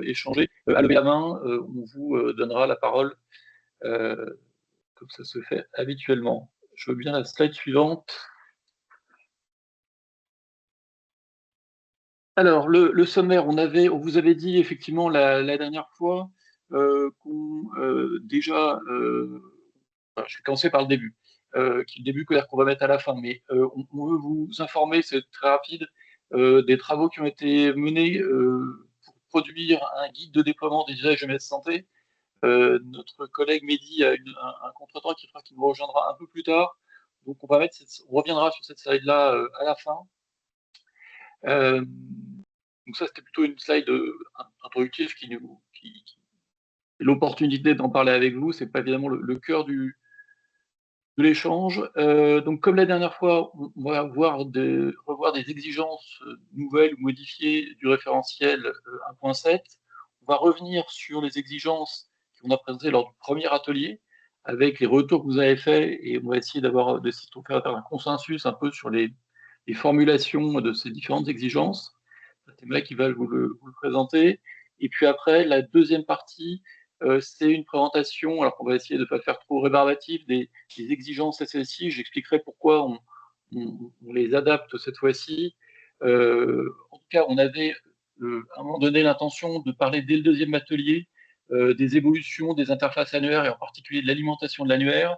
échanger, à lever la main, on vous donnera la parole, comme ça se fait habituellement. Je veux bien la slide suivante. Alors, le sommaire, on vous avait dit effectivement la dernière fois qu'on déjà, enfin, je vais commencer par le début, qui est le début qu'on va mettre à la fin, mais on veut vous informer, c'est très rapide, des travaux qui ont été menés pour produire un guide de déploiement des usages de MS Santé. Notre collègue Mehdi a un contretemps qui fera qu'il nous rejoindra un peu plus tard. Donc on reviendra sur cette slide-là à la fin. Donc ça, c'était plutôt une slide introductive qui l'opportunité d'en parler avec vous. C'est pas évidemment le cœur de l'échange. Donc comme la dernière fois, on va revoir des exigences nouvelles ou modifiées du référentiel 1.7. On va revenir sur les exigences qu'on a présentées lors du premier atelier, avec les retours que vous avez faits, et on va essayer de faire un consensus un peu sur les formulations de ces différentes exigences. C'est Mec qui va vous le présenter. Et puis après, la deuxième partie, c'est une présentation, alors qu'on va essayer de ne pas faire trop rébarbatif, des exigences SSI. J'expliquerai pourquoi on les adapte cette fois-ci. En tout cas, on avait à un moment donné l'intention de parler dès le deuxième atelier des évolutions des interfaces annuaires et en particulier de l'alimentation de l'annuaire.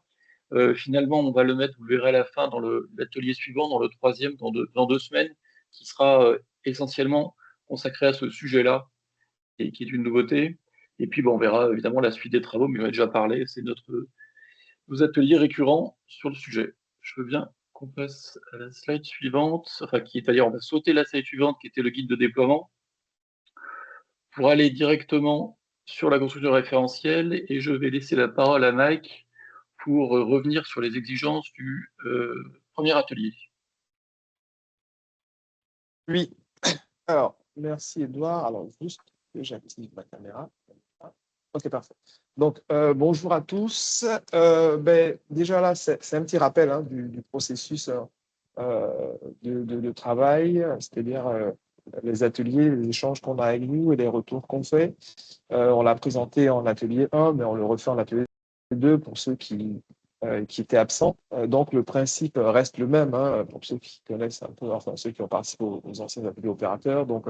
Finalement, on va le mettre, vous le verrez à la fin, dans l'atelier suivant, dans le troisième, dans 2 semaines, qui sera essentiellement consacré à ce sujet-là, et qui est une nouveauté. Et puis, bon, on verra évidemment la suite des travaux, mais on a déjà parlé, c'est nos ateliers récurrents sur le sujet. Je veux bien qu'on passe à la slide suivante, enfin, c'est-à-dire on va sauter la slide suivante, qui était le guide de déploiement, pour aller directement sur la construction référentielle, et je vais laisser la parole à Mike pour revenir sur les exigences du premier atelier. Oui, alors, merci Edouard. Alors, juste que j'active ma caméra. Ok, parfait. Donc, bonjour à tous. Déjà là, c'est un petit rappel du processus de travail, c'est-à-dire les ateliers, les échanges qu'on a avec vous et les retours qu'on fait. On l'a présenté en atelier 1, mais on le refait en atelier 2 pour ceux qui étaient absents. Donc, le principe reste le même pour ceux qui connaissent un peu, enfin ceux qui ont participé aux anciens ateliers opérateurs. Donc,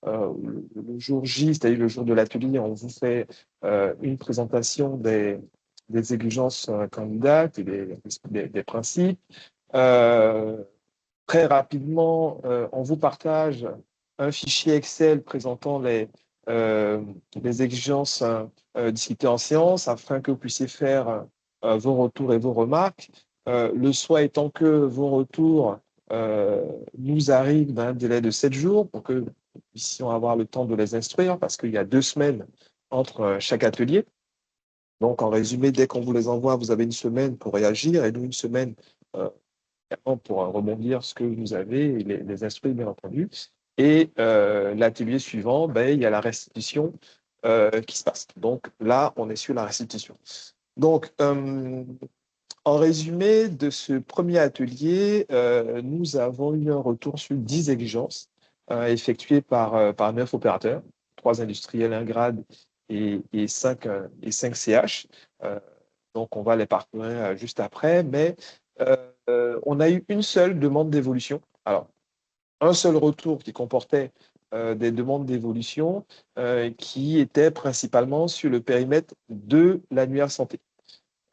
le jour J, c'est-à-dire le jour de l'atelier, on vous fait une présentation des exigences candidates et des principes. Très rapidement, on vous partage un fichier Excel présentant les exigences discutées en séance afin que vous puissiez faire vos retours et vos remarques. Le souhait étant que vos retours nous arrivent dans un délai de 7 jours pour que nous puissions avoir le temps de les instruire parce qu'il y a 2 semaines entre chaque atelier. Donc, en résumé, dès qu'on vous les envoie, vous avez une semaine pour réagir et nous une semaine pour rebondir ce que vous avez et les instruire, bien entendu. Et l'atelier suivant, il y a la restitution qui se passe. Donc là, on est sur la restitution. Donc, en résumé de ce premier atelier, nous avons eu un retour sur 10 exigences effectuées par 9 opérateurs, 3 industriels, 1 grade et 5 CH. Donc, on va les parcourir juste après, mais on a eu une seule demande d'évolution. Alors, un seul retour qui comportait des demandes d'évolution qui étaient principalement sur le périmètre de l'annuaire santé.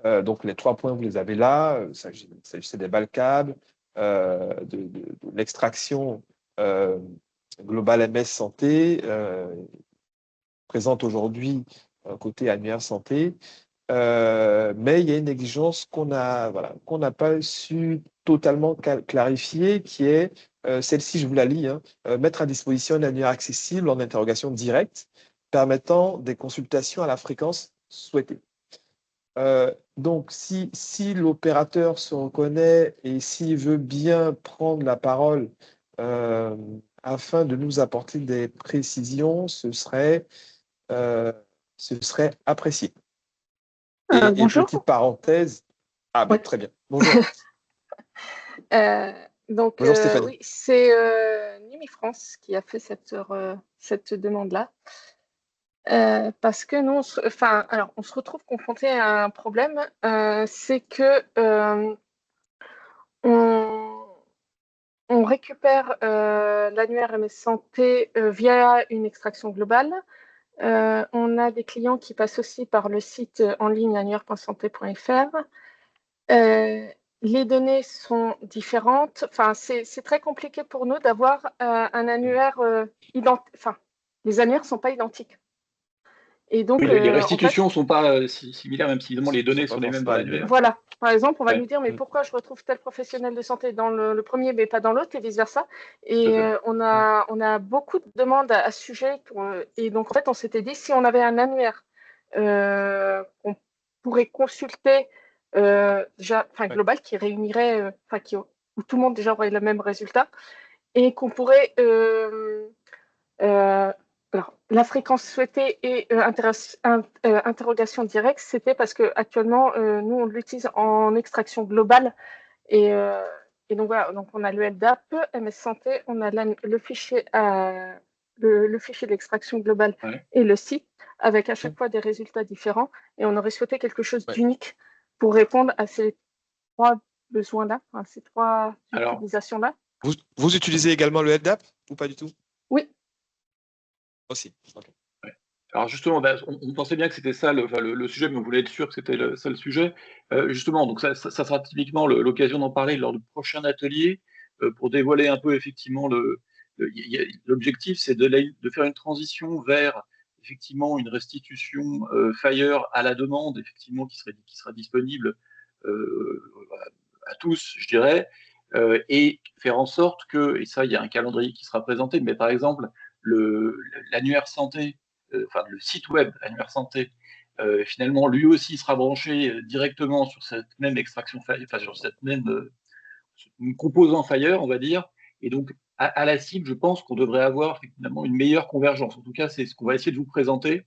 Donc, les 3 points, vous les avez là. Il s'agissait des balles câbles, de l'extraction globale MS santé, présente aujourd'hui côté annuaire santé. Mais il y a une exigence qu'on n'a pas su totalement clarifier, qui est celle-ci, je vous la lis, mettre à disposition un annuaire accessible en interrogation directe, permettant des consultations à la fréquence souhaitée. Donc, si l'opérateur se reconnaît et s'il veut bien prendre la parole afin de nous apporter des précisions, ce serait apprécié. Et Bonjour. petite parenthèse. Ah, ben, Oui. très bien. Bonjour. Bonjour Stéphanie. Oui, c'est Numi France qui a fait cette demande-là. Parce que nous, on se retrouve confronté à un problème, c'est que on récupère l'annuaire MS Santé via une extraction globale. On a des clients qui passent aussi par le site en ligne annuaire.santé.fr. Les données sont différentes. Enfin, c'est très compliqué pour nous d'avoir un annuaire identique. Enfin, les annuaires ne sont pas identiques. Et donc, oui, les restitutions ne sont pas similaires, même si évidemment les données sont les mêmes dans l'annuaire. Voilà. Par exemple, on va nous dire, mais pourquoi je retrouve tel professionnel de santé dans le premier, mais pas dans l'autre, et vice-versa. Et on a beaucoup de demandes à ce sujet. Et donc, en fait, on s'était dit, si on avait un annuaire qu'on pourrait consulter global, qui réunirait, où tout le monde déjà aurait le même résultat, et qu'on pourrait... alors, la fréquence souhaitée et interrogation directe, c'était parce qu'actuellement, nous, on l'utilise en extraction globale. Et donc, voilà, donc on a le LDAP, MS Santé, on a le fichier, le fichier d'extraction globale et le site, avec à chaque fois des résultats différents. Et on aurait souhaité quelque chose d'unique pour répondre à ces trois besoins-là, ces trois utilisations-là. Vous utilisez également le LDAP ou pas du tout? Oui. Aussi. Okay. Alors justement, on pensait bien que c'était ça le sujet, mais on voulait être sûr que c'était ça le sujet. Justement, donc ça sera typiquement l'occasion d'en parler lors du prochain atelier pour dévoiler un peu effectivement l'objectif, c'est de faire une transition vers effectivement une restitution Fire à la demande, effectivement qui sera disponible à tous, je dirais, et faire en sorte que, et ça il y a un calendrier qui sera présenté, mais par exemple l'annuaire santé, le site web Annuaire Santé, finalement, lui aussi sera branché directement sur cette même extraction Fire, sur cette même composant Fire, on va dire. Et donc, à la cible, je pense qu'on devrait avoir finalement une meilleure convergence. En tout cas, c'est ce qu'on va essayer de vous présenter.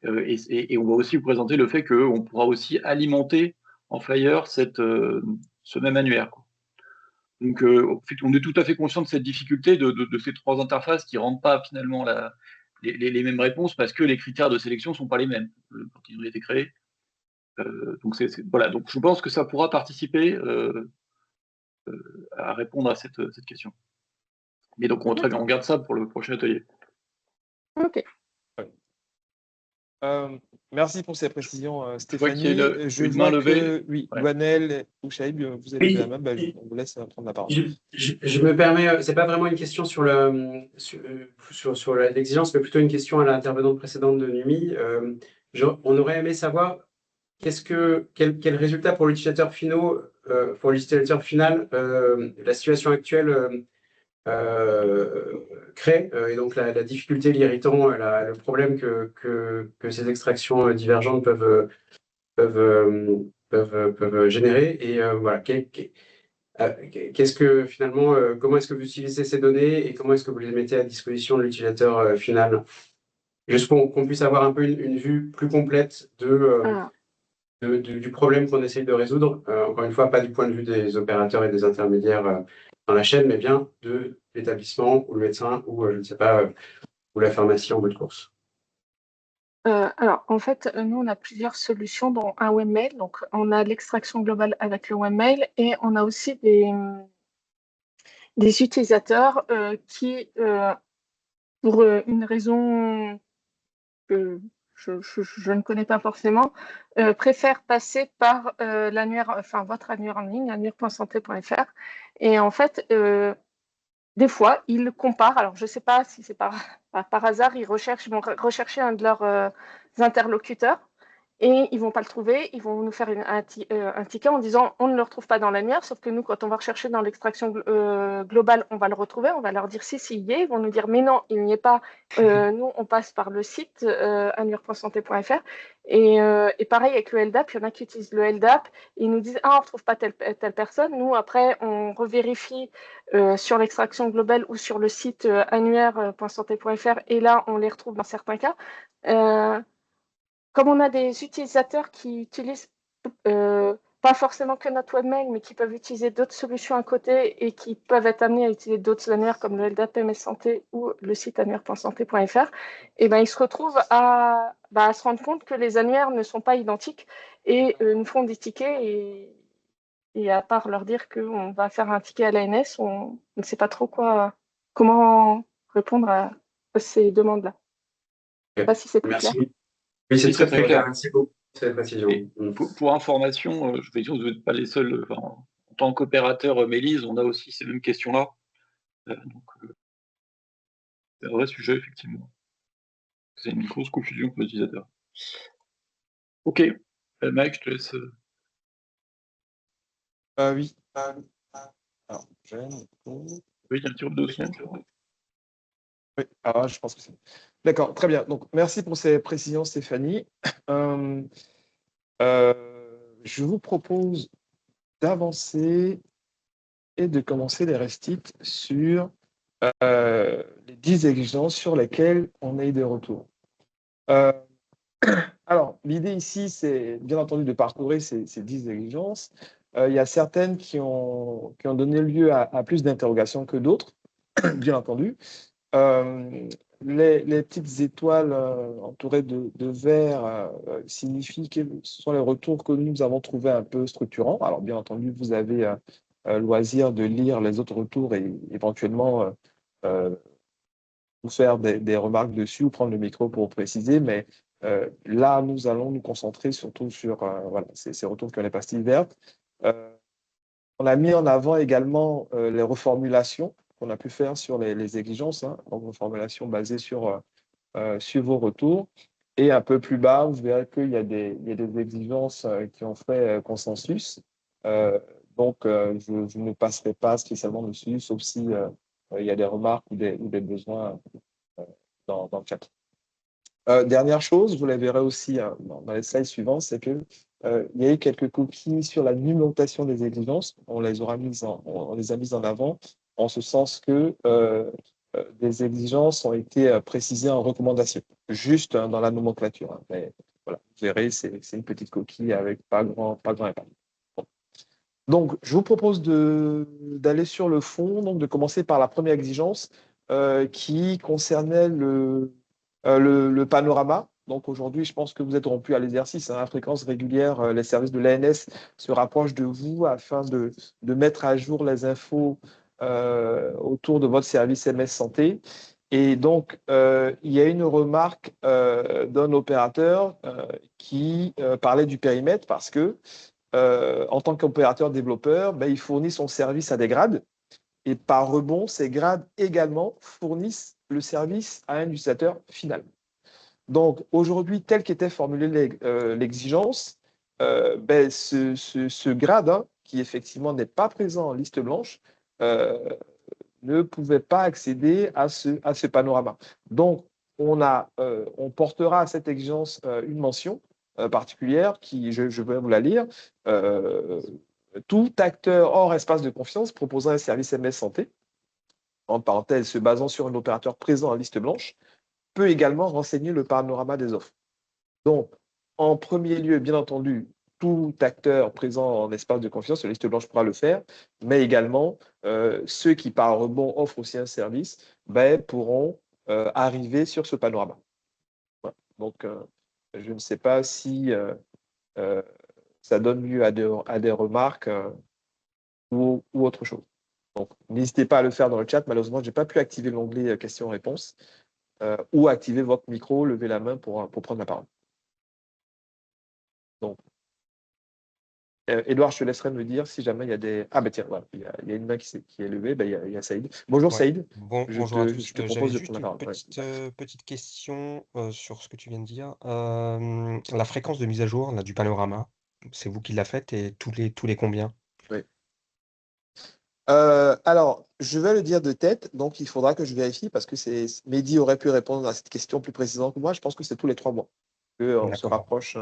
Et on va aussi vous présenter le fait qu'on pourra aussi alimenter en Fire ce même annuaire, quoi. Donc, on est tout à fait conscient de cette difficulté de ces trois interfaces qui ne rendent pas finalement les mêmes réponses parce que les critères de sélection ne sont pas les mêmes quand ils ont été créés. Donc, voilà. Donc, je pense que ça pourra participer à répondre à cette question. Mais donc, on garde ça pour le prochain atelier. Ok. Merci pour ces précisions, Stéphanie. Je vois que oui, Lwanel ou Chaïb, vous avez levé la main, on vous laisse prendre la parole. Je me permets, c'est pas vraiment une question sur l'exigence, mais plutôt une question à l'intervenante précédente de Numi. On aurait aimé savoir quel résultat pour l'utilisateur final, la situation actuelle crée, et donc la difficulté, l'irritant, le problème que ces extractions divergentes peuvent générer. Et voilà, qu'est-ce que finalement, comment est-ce que vous utilisez ces données et comment est-ce que vous les mettez à disposition de l'utilisateur final? Juste qu'on puisse avoir un peu une vue plus complète du problème qu'on essaye de résoudre. Encore une fois, pas du point de vue des opérateurs et des intermédiaires dans la chaîne, mais bien de l'établissement ou le médecin ou, je ne sais pas, ou la pharmacie en bout de course. Alors, en fait, nous, on a plusieurs solutions, dont un webmail. Donc, on a l'extraction globale avec le webmail et on a aussi des utilisateurs qui, pour une raison que je ne connais pas forcément, préfèrent passer par l'annuaire, votre annuaire en ligne, annuaire.santé.fr. Et en fait, des fois, ils comparent. Alors, je ne sais pas si c'est par hasard, ils vont rechercher un de leurs interlocuteurs et ils ne vont pas le trouver. Ils vont nous faire un ticket en disant on ne le retrouve pas dans l'annuaire. Sauf que nous, quand on va rechercher dans l'extraction globale, on va le retrouver. On va leur dire si, il y est. Ils vont nous dire mais non, il n'y est pas. Nous, on passe par le site annuaire.santé.fr. Et pareil avec le LDAP, il y en a qui utilisent le LDAP. Ils nous disent on ne retrouve pas telle personne. Nous, après, on revérifie sur l'extraction globale ou sur le site annuaire.santé.fr et là, on les retrouve dans certains cas. Comme on a des utilisateurs qui utilisent pas forcément que notre webmail, mais qui peuvent utiliser d'autres solutions à côté et qui peuvent être amenés à utiliser d'autres annuaires comme le LDAP Santé ou le site annuaire.santé.fr, et ben, ils se retrouvent à se rendre compte que les annuaires ne sont pas identiques et nous font des tickets et à part leur dire qu'on va faire un ticket à l'ANS, on ne sait pas trop comment répondre à ces demandes-là. Je ne sais pas si c'est plus clair. Merci. Oui, c'est Oui, très c'est très très clair. clair. Merci beaucoup pour cette précision. Et pour information, je vais dire, vous n'êtes pas les seuls. En tant qu'opérateur Mélise, on a aussi ces mêmes questions-là. Donc, c'est un vrai sujet, effectivement. C'est une grosse confusion pour l'utilisateur. Ok, Mike, je te laisse. Oui. Alors, Oui, il y a un petit groupe de son. Oui, alors je pense que c'est. D'accord, très bien. Donc, merci pour ces précisions, Stéphanie. Je vous propose d'avancer et de commencer les restites sur les 10 exigences sur lesquelles on a eu des retours. Alors, l'idée ici, c'est bien entendu de parcourir ces 10 exigences. Il y a certaines qui ont donné lieu à plus d'interrogations que d'autres, bien entendu. Les petites étoiles entourées de vert signifient que ce sont les retours que nous avons trouvés un peu structurants. Alors, bien entendu, vous avez loisir de lire les autres retours et éventuellement vous faire des remarques dessus ou prendre le micro pour préciser. Mais là, nous allons nous concentrer surtout sur voilà, ces retours qui ont les pastilles vertes. On a mis en avant également les reformulations qu'on a pu faire sur les exigences, hein, donc reformulations basées sur vos retours. Et un peu plus bas, vous verrez qu'il y a des exigences qui ont fait consensus. Donc, je ne passerai pas spécialement dessus, sauf si il y a des remarques ou des besoins dans le chat. Dernière chose, vous la verrez aussi dans les slides suivantes, c'est que il y a eu quelques coquilles sur la numérotation des exigences. On les a mises en avant, en ce sens que des exigences ont été précisées en recommandation, juste dans la nomenclature. Hein. Mais voilà, vous verrez, c'est une petite coquille avec pas grand impact. Bon. Donc, je vous propose d'aller sur le fond, donc de commencer par la première exigence qui concernait le panorama. Donc aujourd'hui, je pense que vous êtes rompu à l'exercice. Hein, à fréquence régulière, les services de l'ANS se rapprochent de vous afin de mettre à jour les infos autour de votre service MS Santé. Et donc, il y a une remarque d'un opérateur qui parlait du périmètre parce que, en tant qu'opérateur développeur, ben, il fournit son service à des grades. Et par rebond, ces grades également fournissent le service à un utilisateur final. Donc aujourd'hui, tel qu'était formulée l'exigence, ben, ce grade, hein, qui effectivement n'est pas présent en liste blanche, ne pouvait pas accéder à ce panorama. Donc on portera à cette exigence une mention particulière qui, je vais vous la lire. Tout acteur hors espace de confiance proposant un service MS Santé, en parenthèse, se basant sur un opérateur présent en liste blanche, peut également renseigner le panorama des offres. Donc, en premier lieu, bien entendu, tout acteur présent en espace de confiance, la liste blanche pourra le faire, mais également ceux qui, par rebond, offrent aussi un service, ben, pourront arriver sur ce panorama. Voilà. Donc, je ne sais pas si ça donne lieu à des remarques ou autre chose. Donc, n'hésitez pas à le faire dans le chat. Malheureusement, je n'ai pas pu activer l'onglet questions-réponses ou activer votre micro, lever la main pour prendre la parole. Donc, Edouard, je te laisserai me dire si jamais il y a des... Ah ben tiens, voilà, il y a une main qui est levée, ben, il y a Saïd. Bonjour Ouais. Saïd, Bonjour à tous. je te J'avais propose de juste prendre la une parole. petite question sur ce que tu viens de dire. La fréquence de mise à jour là, du panorama, c'est vous qui la faites et tous les combien? Oui. Alors, je vais le dire de tête, donc il faudra que je vérifie parce que Mehdi aurait pu répondre à cette question plus précisément que moi. Je pense que c'est tous les 3 mois qu'on se D'accord. rapproche,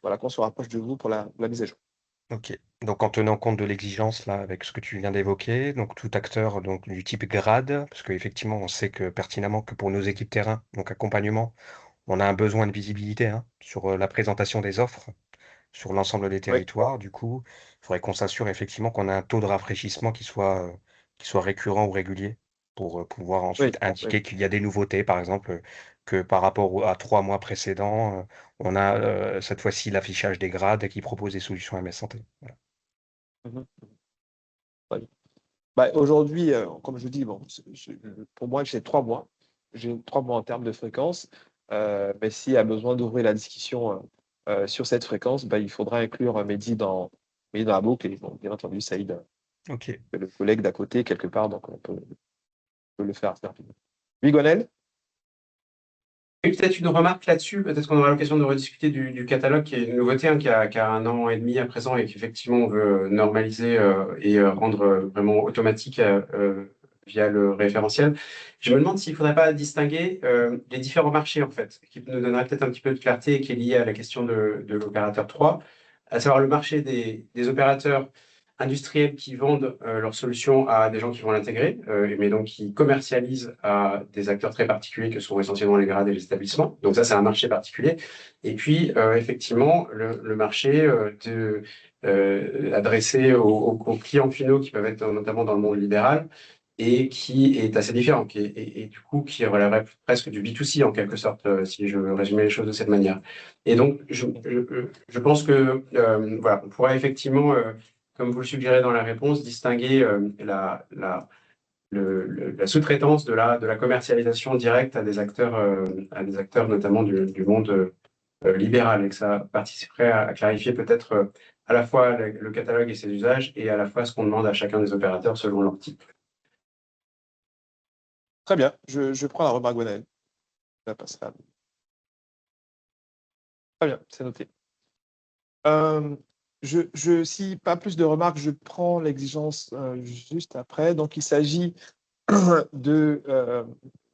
qu'on se rapproche de vous pour la mise à jour. Ok. Donc en tenant compte de l'exigence là, avec ce que tu viens d'évoquer, donc tout acteur donc du type grade, parce qu'effectivement on sait que pertinemment que pour nos équipes terrain, donc accompagnement, on a un besoin de visibilité hein, sur la présentation des offres. sur l'ensemble des territoires. Du coup, il faudrait qu'on s'assure effectivement qu'on a un taux de rafraîchissement qui soit récurrent ou régulier pour pouvoir ensuite indiquer qu'il y a des nouveautés, par exemple, que par rapport à 3 mois précédents, on a cette fois-ci l'affichage des grades qui propose des solutions MS Santé. Voilà. Mhm. Ouais. Bah, aujourd'hui, comme je dis, bon, pour moi, j'ai 3 mois. J'ai 3 mois en termes de fréquence. Mais s'il y a besoin d'ouvrir la discussion sur cette fréquence, bah, il faudra inclure Mehdi dans la boucle et bon, bien entendu Saïd, Ok. le collègue d'à côté, quelque part, donc on peut le faire assez rapidement. Oui, Gonel? Et peut-être une remarque là-dessus, peut-être qu'on aura l'occasion de rediscuter du catalogue qui est une nouveauté, hein, qui a 1 an et demi à présent et qu'effectivement on veut normaliser et rendre vraiment automatique via le référentiel. Je me demande s'il ne faudrait pas distinguer les différents marchés en fait, qui nous donnerait peut-être un petit peu de clarté et qui est lié à la question de l'opérateur 3, à savoir le marché des opérateurs industriels qui vendent leurs solutions à des gens qui vont l'intégrer, mais donc qui commercialisent à des acteurs très particuliers que sont essentiellement les grades et les établissements. Donc ça, c'est un marché particulier. Et puis, effectivement, le marché adressé aux clients finaux qui peuvent être notamment dans le monde libéral et qui est assez différent, et du coup, qui relèverait presque du B2C en quelque sorte, si je résumais les choses de cette manière. Et donc, je pense que voilà, on pourrait effectivement comme vous le suggérez dans la réponse, distinguer la sous-traitance de la commercialisation directe à des acteurs notamment du monde libéral, et que ça participerait à clarifier peut-être à la fois le catalogue et ses usages, et à la fois ce qu'on demande à chacun des opérateurs selon leur type. Très bien, je prends la remarque Gonel. Ça passera. Très bien, c'est noté. Si pas plus de remarques, je prends l'exigence juste après. Donc, il s'agit de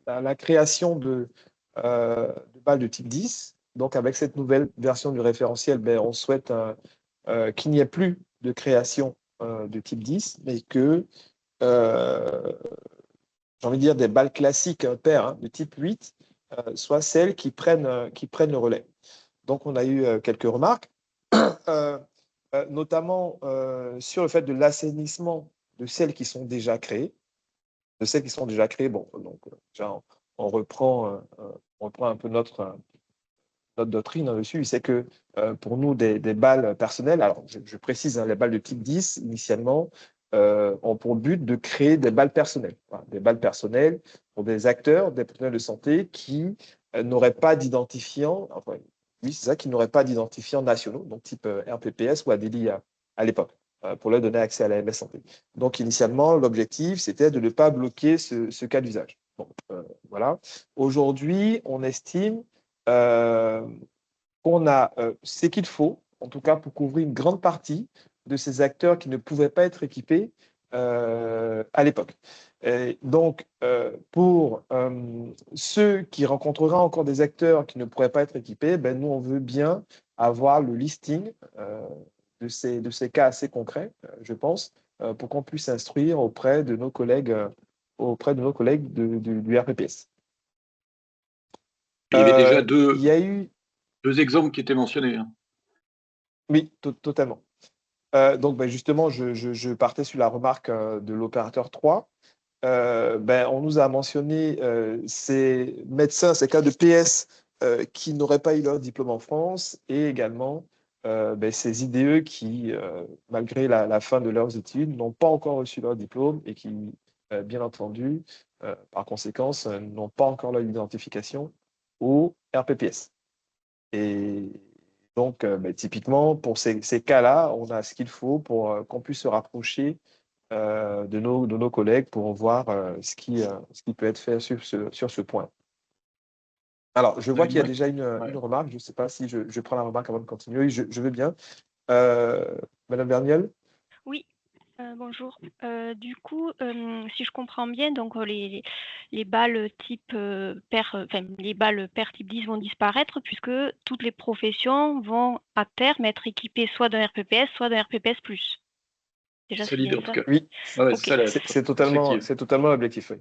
la création de balles de type 10. Donc, avec cette nouvelle version du référentiel, ben, on souhaite qu'il n'y ait plus de création de type 10, mais que, j'ai envie de dire, des balles classiques paires de type 8 soient celles qui prennent le relais. Donc, on a eu quelques remarques. Notamment sur le fait de l'assainissement de celles qui sont déjà créées. Bon, donc déjà, on reprend un peu notre doctrine dessus. C'est que pour nous, des balles personnelles, alors je précise, les balles de type 10, initialement, ont pour but de créer des balles personnelles. Voilà, des balles personnelles pour des acteurs, des professionnels de santé qui n'auraient pas d'identifiant, enfin, oui, c'est ça, qui n'auraient pas d'identifiants nationaux, donc type RPPS ou ADELI à l'époque, pour leur donner accès à la MS Santé. Donc, initialement, l'objectif, c'était de ne pas bloquer ce cas d'usage. Bon, voilà. Aujourd'hui, on estime qu'on a ce qu'il faut, en tout cas pour couvrir une grande partie de ces acteurs qui ne pouvaient pas être équipés à l'époque. Donc, pour ceux qui rencontreraient encore des acteurs qui ne pourraient pas être équipés, ben, nous, on veut bien avoir le listing de ces cas assez concrets, je pense, pour qu'on puisse instruire auprès de nos collègues, du RPPS. Il y avait déjà Il y a eu... deux exemples qui étaient mentionnés. Hein. Oui, totalement. Donc, ben, justement, je partais sur la remarque de l'opérateur 3. On nous a mentionné ces médecins, ces cas de PS qui n'auraient pas eu leur diplôme en France, et également ces IDE qui, malgré la fin de leurs études, n'ont pas encore reçu leur diplôme et qui, bien entendu, par conséquent, n'ont pas encore leur identification au RPPS. Et donc, typiquement, pour ces cas-là, on a ce qu'il faut pour qu'on puisse se rapprocher de nos collègues pour voir ce qui peut être fait sur ce point. Alors, je vois qu'il y a déjà une remarque. Je ne sais pas si je prends la remarque avant de continuer. Je veux bien. Madame Verniel? Oui, bonjour. Du coup, si je comprends bien, donc les balles type les balles pair type 10 vont disparaître puisque toutes les professions vont à terme être équipées soit d'un RPPS, soit d'un RPPS+. Déjà, C'est l'idée en tout cas. Oui, okay. C'est totalement l'objectif. Oui.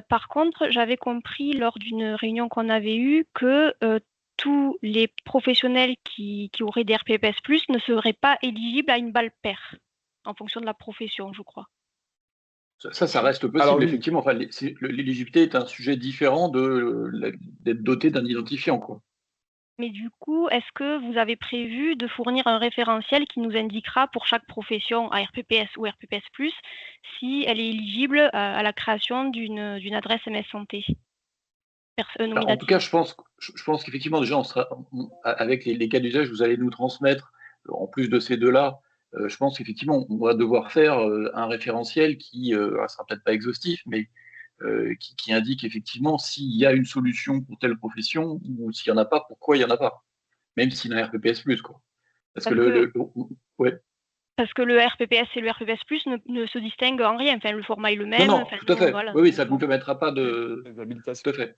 Par contre, j'avais compris lors d'une réunion qu'on avait eue que tous les professionnels qui auraient des RPPS+, ne seraient pas éligibles à une balle paire, en fonction de la profession, je crois. Ça reste possible, Alors, oui. effectivement. Enfin, l'éligibilité est un sujet différent d'être doté d'un identifiant, quoi. Mais du coup, est-ce que vous avez prévu de fournir un référentiel qui nous indiquera pour chaque profession à RPPS ou RPPS+, si elle est éligible à la création d'une adresse MS Santé En tout cas, je pense qu'effectivement, déjà, avec les cas d'usage, vous allez nous transmettre, en plus de ces deux-là, je pense qu'effectivement, on va devoir faire un référentiel qui ne sera peut-être pas exhaustif, mais qui indique effectivement s'il y a une solution pour telle profession ou s'il n'y en a pas, pourquoi il n'y en a pas, même s'il y a un RPPS+, quoi. Parce que ouais. Parce que le RPPS et le RPPS+, ne se distinguent en rien. Enfin, le format est le même. Non, tout à fait. Voilà. Oui, ça ne vous permettra pas de... Tout à fait.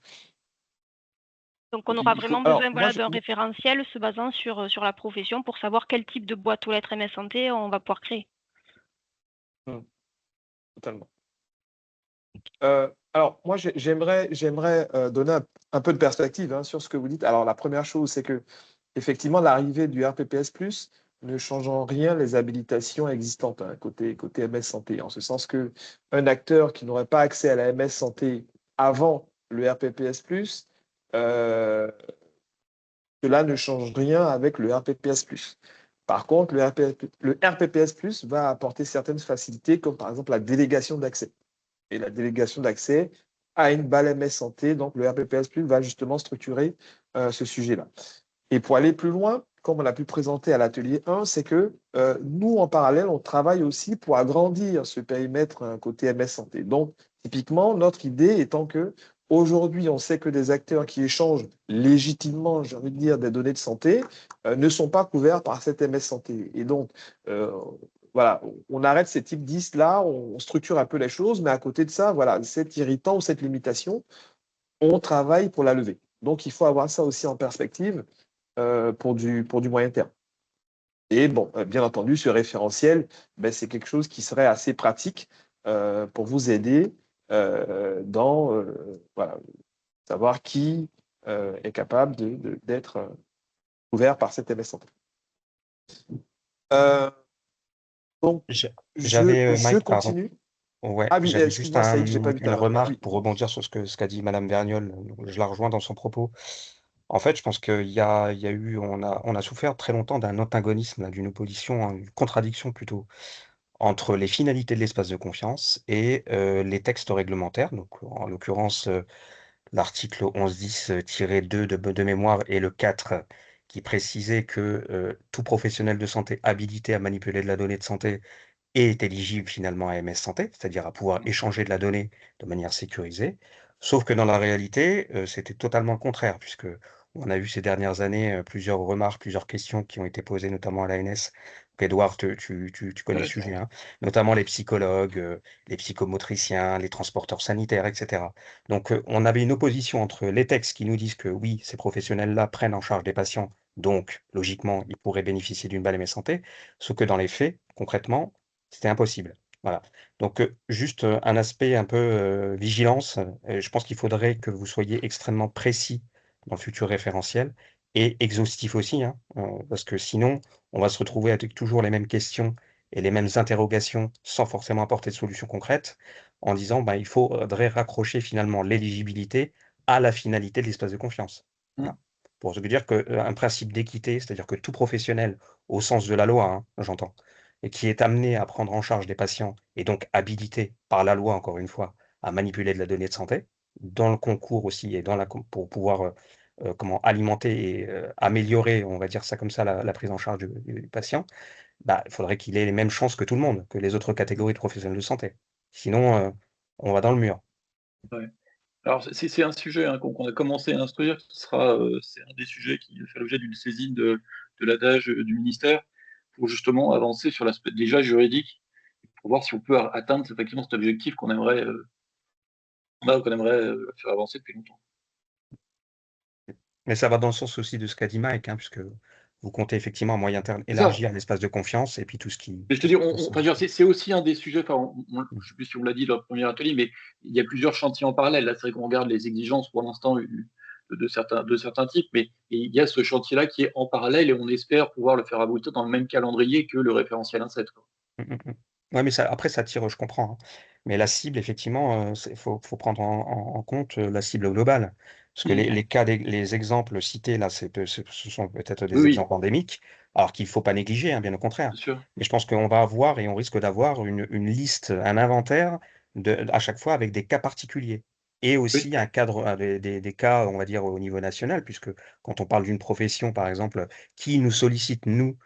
Donc, on aura vraiment besoin d'un référentiel se basant sur la profession pour savoir quel type de boîte aux lettres MS Santé on va pouvoir créer. Totalement. Alors, moi, j'aimerais donner un peu de perspective sur ce que vous dites. Alors, la première chose, c'est que effectivement, l'arrivée du RPPS+, ne change en rien les habilitations existantes côté MS Santé, en ce sens qu'un acteur qui n'aurait pas accès à la MS Santé avant le RPPS+, cela ne change rien avec le RPPS+. Par contre, le RPPS+ va apporter certaines facilités, comme par exemple la délégation d'accès. Et la délégation d'accès à une balle MS Santé, donc le RPPS+ va justement structurer ce sujet-là. Et pour aller plus loin, comme on a pu présenter à l'atelier 1, c'est que nous, en parallèle, on travaille aussi pour agrandir ce périmètre côté MS Santé. Donc, typiquement, notre idée étant que aujourd'hui, on sait que des acteurs qui échangent légitimement, j'ai envie de dire, des données de santé, ne sont pas couverts par cette MS Santé. Et donc, voilà, on arrête ces types 10 là, on structure un peu les choses, mais à côté de ça, voilà, cet irritant ou cette limitation, on travaille pour la lever. Donc, il faut avoir ça aussi en perspective pour du moyen terme. Et bon, bien entendu, ce référentiel, c'est quelque chose qui serait assez pratique pour vous aider dans voilà, savoir qui est capable d'être couvert par cette MS Santé. Donc, Mike, continue. Ouais, Ah oui, j'avais juste excuse-moi, Saïd, j'ai pas vu une ta main. remarque Oui. pour rebondir sur ce qu'a dit Madame Vergnol. Je la rejoins dans son propos. En fait, je pense qu'il y a eu, on a souffert très longtemps d'un antagonisme, là, d'une opposition, une contradiction plutôt, entre les finalités de l'espace de confiance et les textes réglementaires. Donc, en l'occurrence, l'article 1110-2 de mémoire et le 4 qui précisait que tout professionnel de santé habilité à manipuler de la donnée de santé est éligible finalement à MS Santé, c'est-à-dire à pouvoir échanger de la donnée de manière sécurisée. Sauf que dans la réalité, c'était totalement le contraire, puisque on a vu ces dernières années plusieurs remarques, plusieurs questions qui ont été posées, notamment à l'ANS. Edouard, tu connais le sujet, hein, notamment les psychologues, les psychomotriciens, les transporteurs sanitaires, etc. Donc, on avait une opposition entre les textes qui nous disent que oui, ces professionnels-là prennent en charge des patients, donc logiquement, ils pourraient bénéficier d'une balle MS Santé, sauf que dans les faits, concrètement, c'était impossible. Voilà. Donc, juste un aspect un peu vigilance. Je pense qu'il faudrait que vous soyez extrêmement précis dans le futur référentiel et exhaustif aussi, hein, parce que sinon, on va se retrouver avec toujours les mêmes questions et les mêmes interrogations sans forcément apporter de solutions concrètes en disant il faudrait raccrocher finalement l'éligibilité à la finalité de l'espace de confiance. Voilà. Pour se dire qu'un principe d'équité, c'est-à-dire que tout professionnel, au sens de la loi, hein, j'entends, et qui est amené à prendre en charge des patients et donc habilité par la loi, encore une fois, à manipuler de la donnée de santé, dans le concours aussi et pour pouvoir comment alimenter et améliorer, on va dire ça comme ça, la prise en charge du patient, il faudrait qu'il ait les mêmes chances que tout le monde, que les autres catégories de professionnels de santé. Sinon, on va dans le mur. Ouais. Alors, c'est un sujet qu'on a commencé à instruire, c'est un des sujets qui fait l'objet d'une saisine de l'ADAGE du ministère pour justement avancer sur l'aspect déjà juridique, pour voir si on peut atteindre effectivement cet objectif qu'on aimerait faire avancer depuis longtemps. Mais ça va dans le sens aussi de ce qu'a dit Mike, puisque vous comptez effectivement à moyen terme élargir l'espace de confiance et puis tout ce qui... Mais je te dis, c'est aussi un des sujets, je ne sais plus si on l'a dit dans le premier atelier, mais il y a plusieurs chantiers en parallèle. Là, c'est vrai qu'on regarde les exigences pour l'instant de certains types, mais il y a ce chantier-là qui est en parallèle et on espère pouvoir le faire aboutir dans le même calendrier que le référentiel 1.7, quoi. Ouais, mais après, ça tire, je comprends, hein. Mais la cible, effectivement, il faut prendre en compte la cible globale. Parce que les exemples cités, là, ce sont peut-être Oui, des oui, exemples endémiques, alors qu'il ne faut pas négliger, hein, bien au contraire. bien sûr. Mais je pense qu'on va avoir et on risque d'avoir une liste, un inventaire à chaque fois avec des cas particuliers. Et Oui, aussi un cadre, des cas, on va dire, au niveau national, puisque quand on parle d'une profession, par exemple, qui nous sollicite, nous,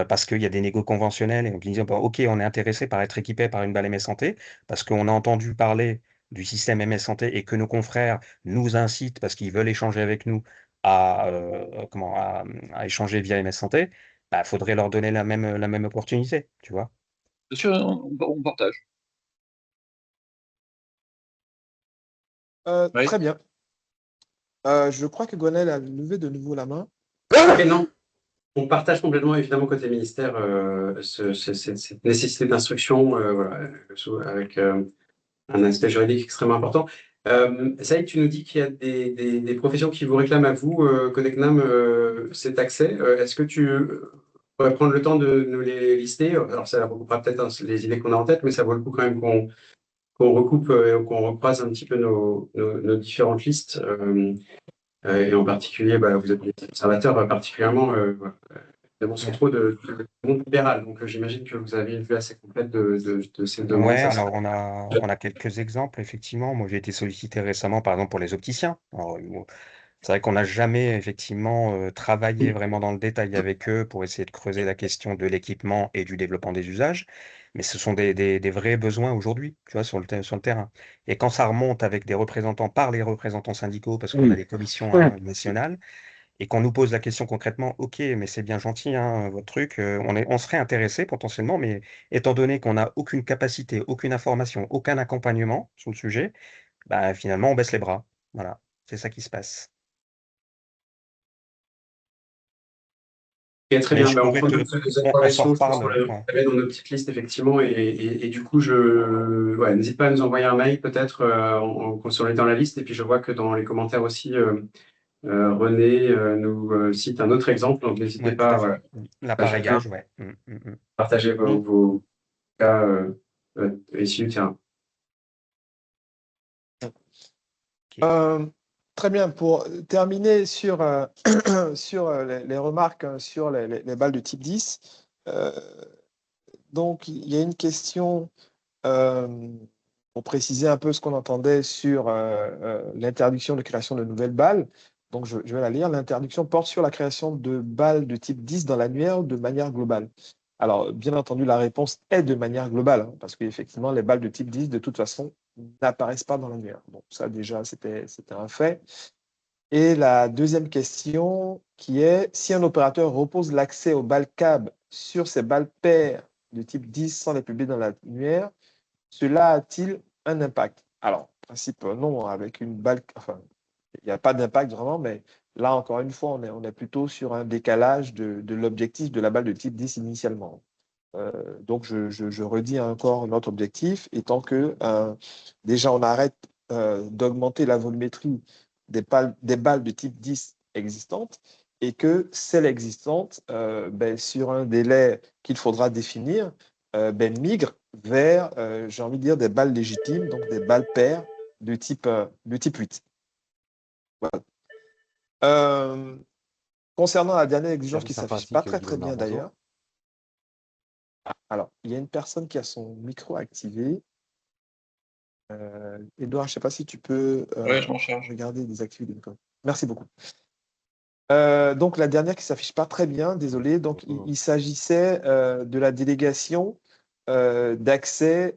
parce qu'il y a des négos conventionnels et on dit, bon, OK, on est intéressé par être équipé par une balle MS Santé, parce qu'on a entendu parler du système MS Santé et que nos confrères nous incitent, parce qu'ils veulent échanger avec nous, à échanger via MS Santé, bah, faudrait leur donner la même opportunité, tu vois. bien sûr, on partage. Oui. Très bien. Je crois que Gonel a levé de nouveau la main. Et non, on partage complètement, évidemment, côté ministère, cette nécessité d'instruction, voilà, avec un aspect juridique extrêmement important. Saïd, tu nous dis qu'il y a des professions qui vous réclament à vous, côté CNAM, cet accès. Est-ce que tu pourrais prendre le temps de nous les lister? Alors, ça regroupera peut-être les idées qu'on a en tête, mais ça vaut le coup quand même qu'on recoupe et qu'on recroise un petit peu nos différentes listes. Et en particulier, vous êtes des observateurs particulièrement évidemment, sans trop de monde libéral. Donc, j'imagine que vous avez une vue assez complète de ces demandes. Ouais, alors on a quelques exemples, effectivement. Moi, j'ai été sollicité récemment, par exemple, pour les opticiens. Alors, c'est vrai qu'on n'a jamais effectivement travaillé vraiment dans le détail avec eux pour essayer de creuser la question de l'équipement et du développement des usages, mais ce sont des vrais besoins aujourd'hui, tu vois, sur le terrain. Et quand ça remonte avec des représentants, par les représentants syndicaux, parce qu'on a des commissions nationales, et qu'on nous pose la question concrètement, OK, mais c'est bien gentil, hein, votre truc, on serait intéressé potentiellement, mais étant donné qu'on n'a aucune capacité, aucune information, aucun accompagnement sur le sujet, bah, finalement, on baisse les bras. Voilà, c'est ça qui se passe. Et très Mais bien, je on pourrais prend te... toutes ces on s'en informations, je pense qu'on reparle. les met dans nos petites listes, effectivement, et du coup, n'hésite pas à nous envoyer un mail, peut-être, sur dans la liste, et puis je vois que dans les commentaires aussi, René nous cite un autre exemple, donc n'hésitez Ouais, tout pas, à fait. voilà, à chacun L'appareillage, ouais. partager vos cas issus du terrain. Ok. Très bien. Pour terminer sur, sur les remarques sur les balles de type 10, donc il y a une question pour préciser un peu ce qu'on entendait sur l'interdiction de création de nouvelles balles. Donc je vais la lire. L'interdiction porte sur la création de balles de type 10 dans l'annuaire de manière globale. Alors, bien entendu, la réponse est de manière globale, hein, parce qu'effectivement, les balles de type 10, de toute façon, n'apparaissent pas dans l'annuaire. Donc ça, déjà, c'était un fait. Et la deuxième question qui est, si un opérateur repose l'accès aux balles CAB sur ces balles paires de type 10 sans les publier dans l'annuaire, cela a-t-il un impact? Alors, en principe, non, avec une balle, enfin, il n'y a pas d'impact vraiment, mais là, encore une fois, on est plutôt sur un décalage de l'objectif de la balle de type 10 initialement. Donc, je redis encore notre objectif, étant que déjà, on arrête d'augmenter la volumétrie des balles de type 10 existantes et que celles existantes, sur un délai qu'il faudra définir, migrent vers, j'ai envie de dire, des balles légitimes, donc des balles paires de type 8. Voilà. Concernant la dernière exigence qui ne s'affiche pas très très bien d'ailleurs, alors il y a une personne qui a son micro activé. Edouard, je ne sais pas si tu peux Ouais, je m'en charge. regarder et désactiver les micros. Merci beaucoup. Donc la dernière qui ne s'affiche pas très bien, désolé. Donc il s'agissait de la délégation d'accès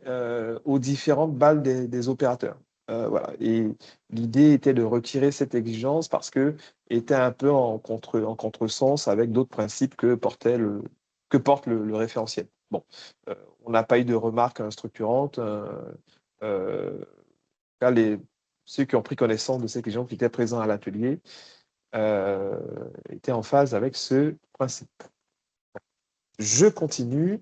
aux différentes balles des opérateurs. Voilà. Et l'idée était de retirer cette exigence parce que était un peu en contresens avec d'autres principes que porte le référentiel. Bon, on n'a pas eu de remarques structurantes. Là, ceux qui ont pris connaissance de ces exigences qui étaient présents à l'atelier étaient en phase avec ce principe. Je continue.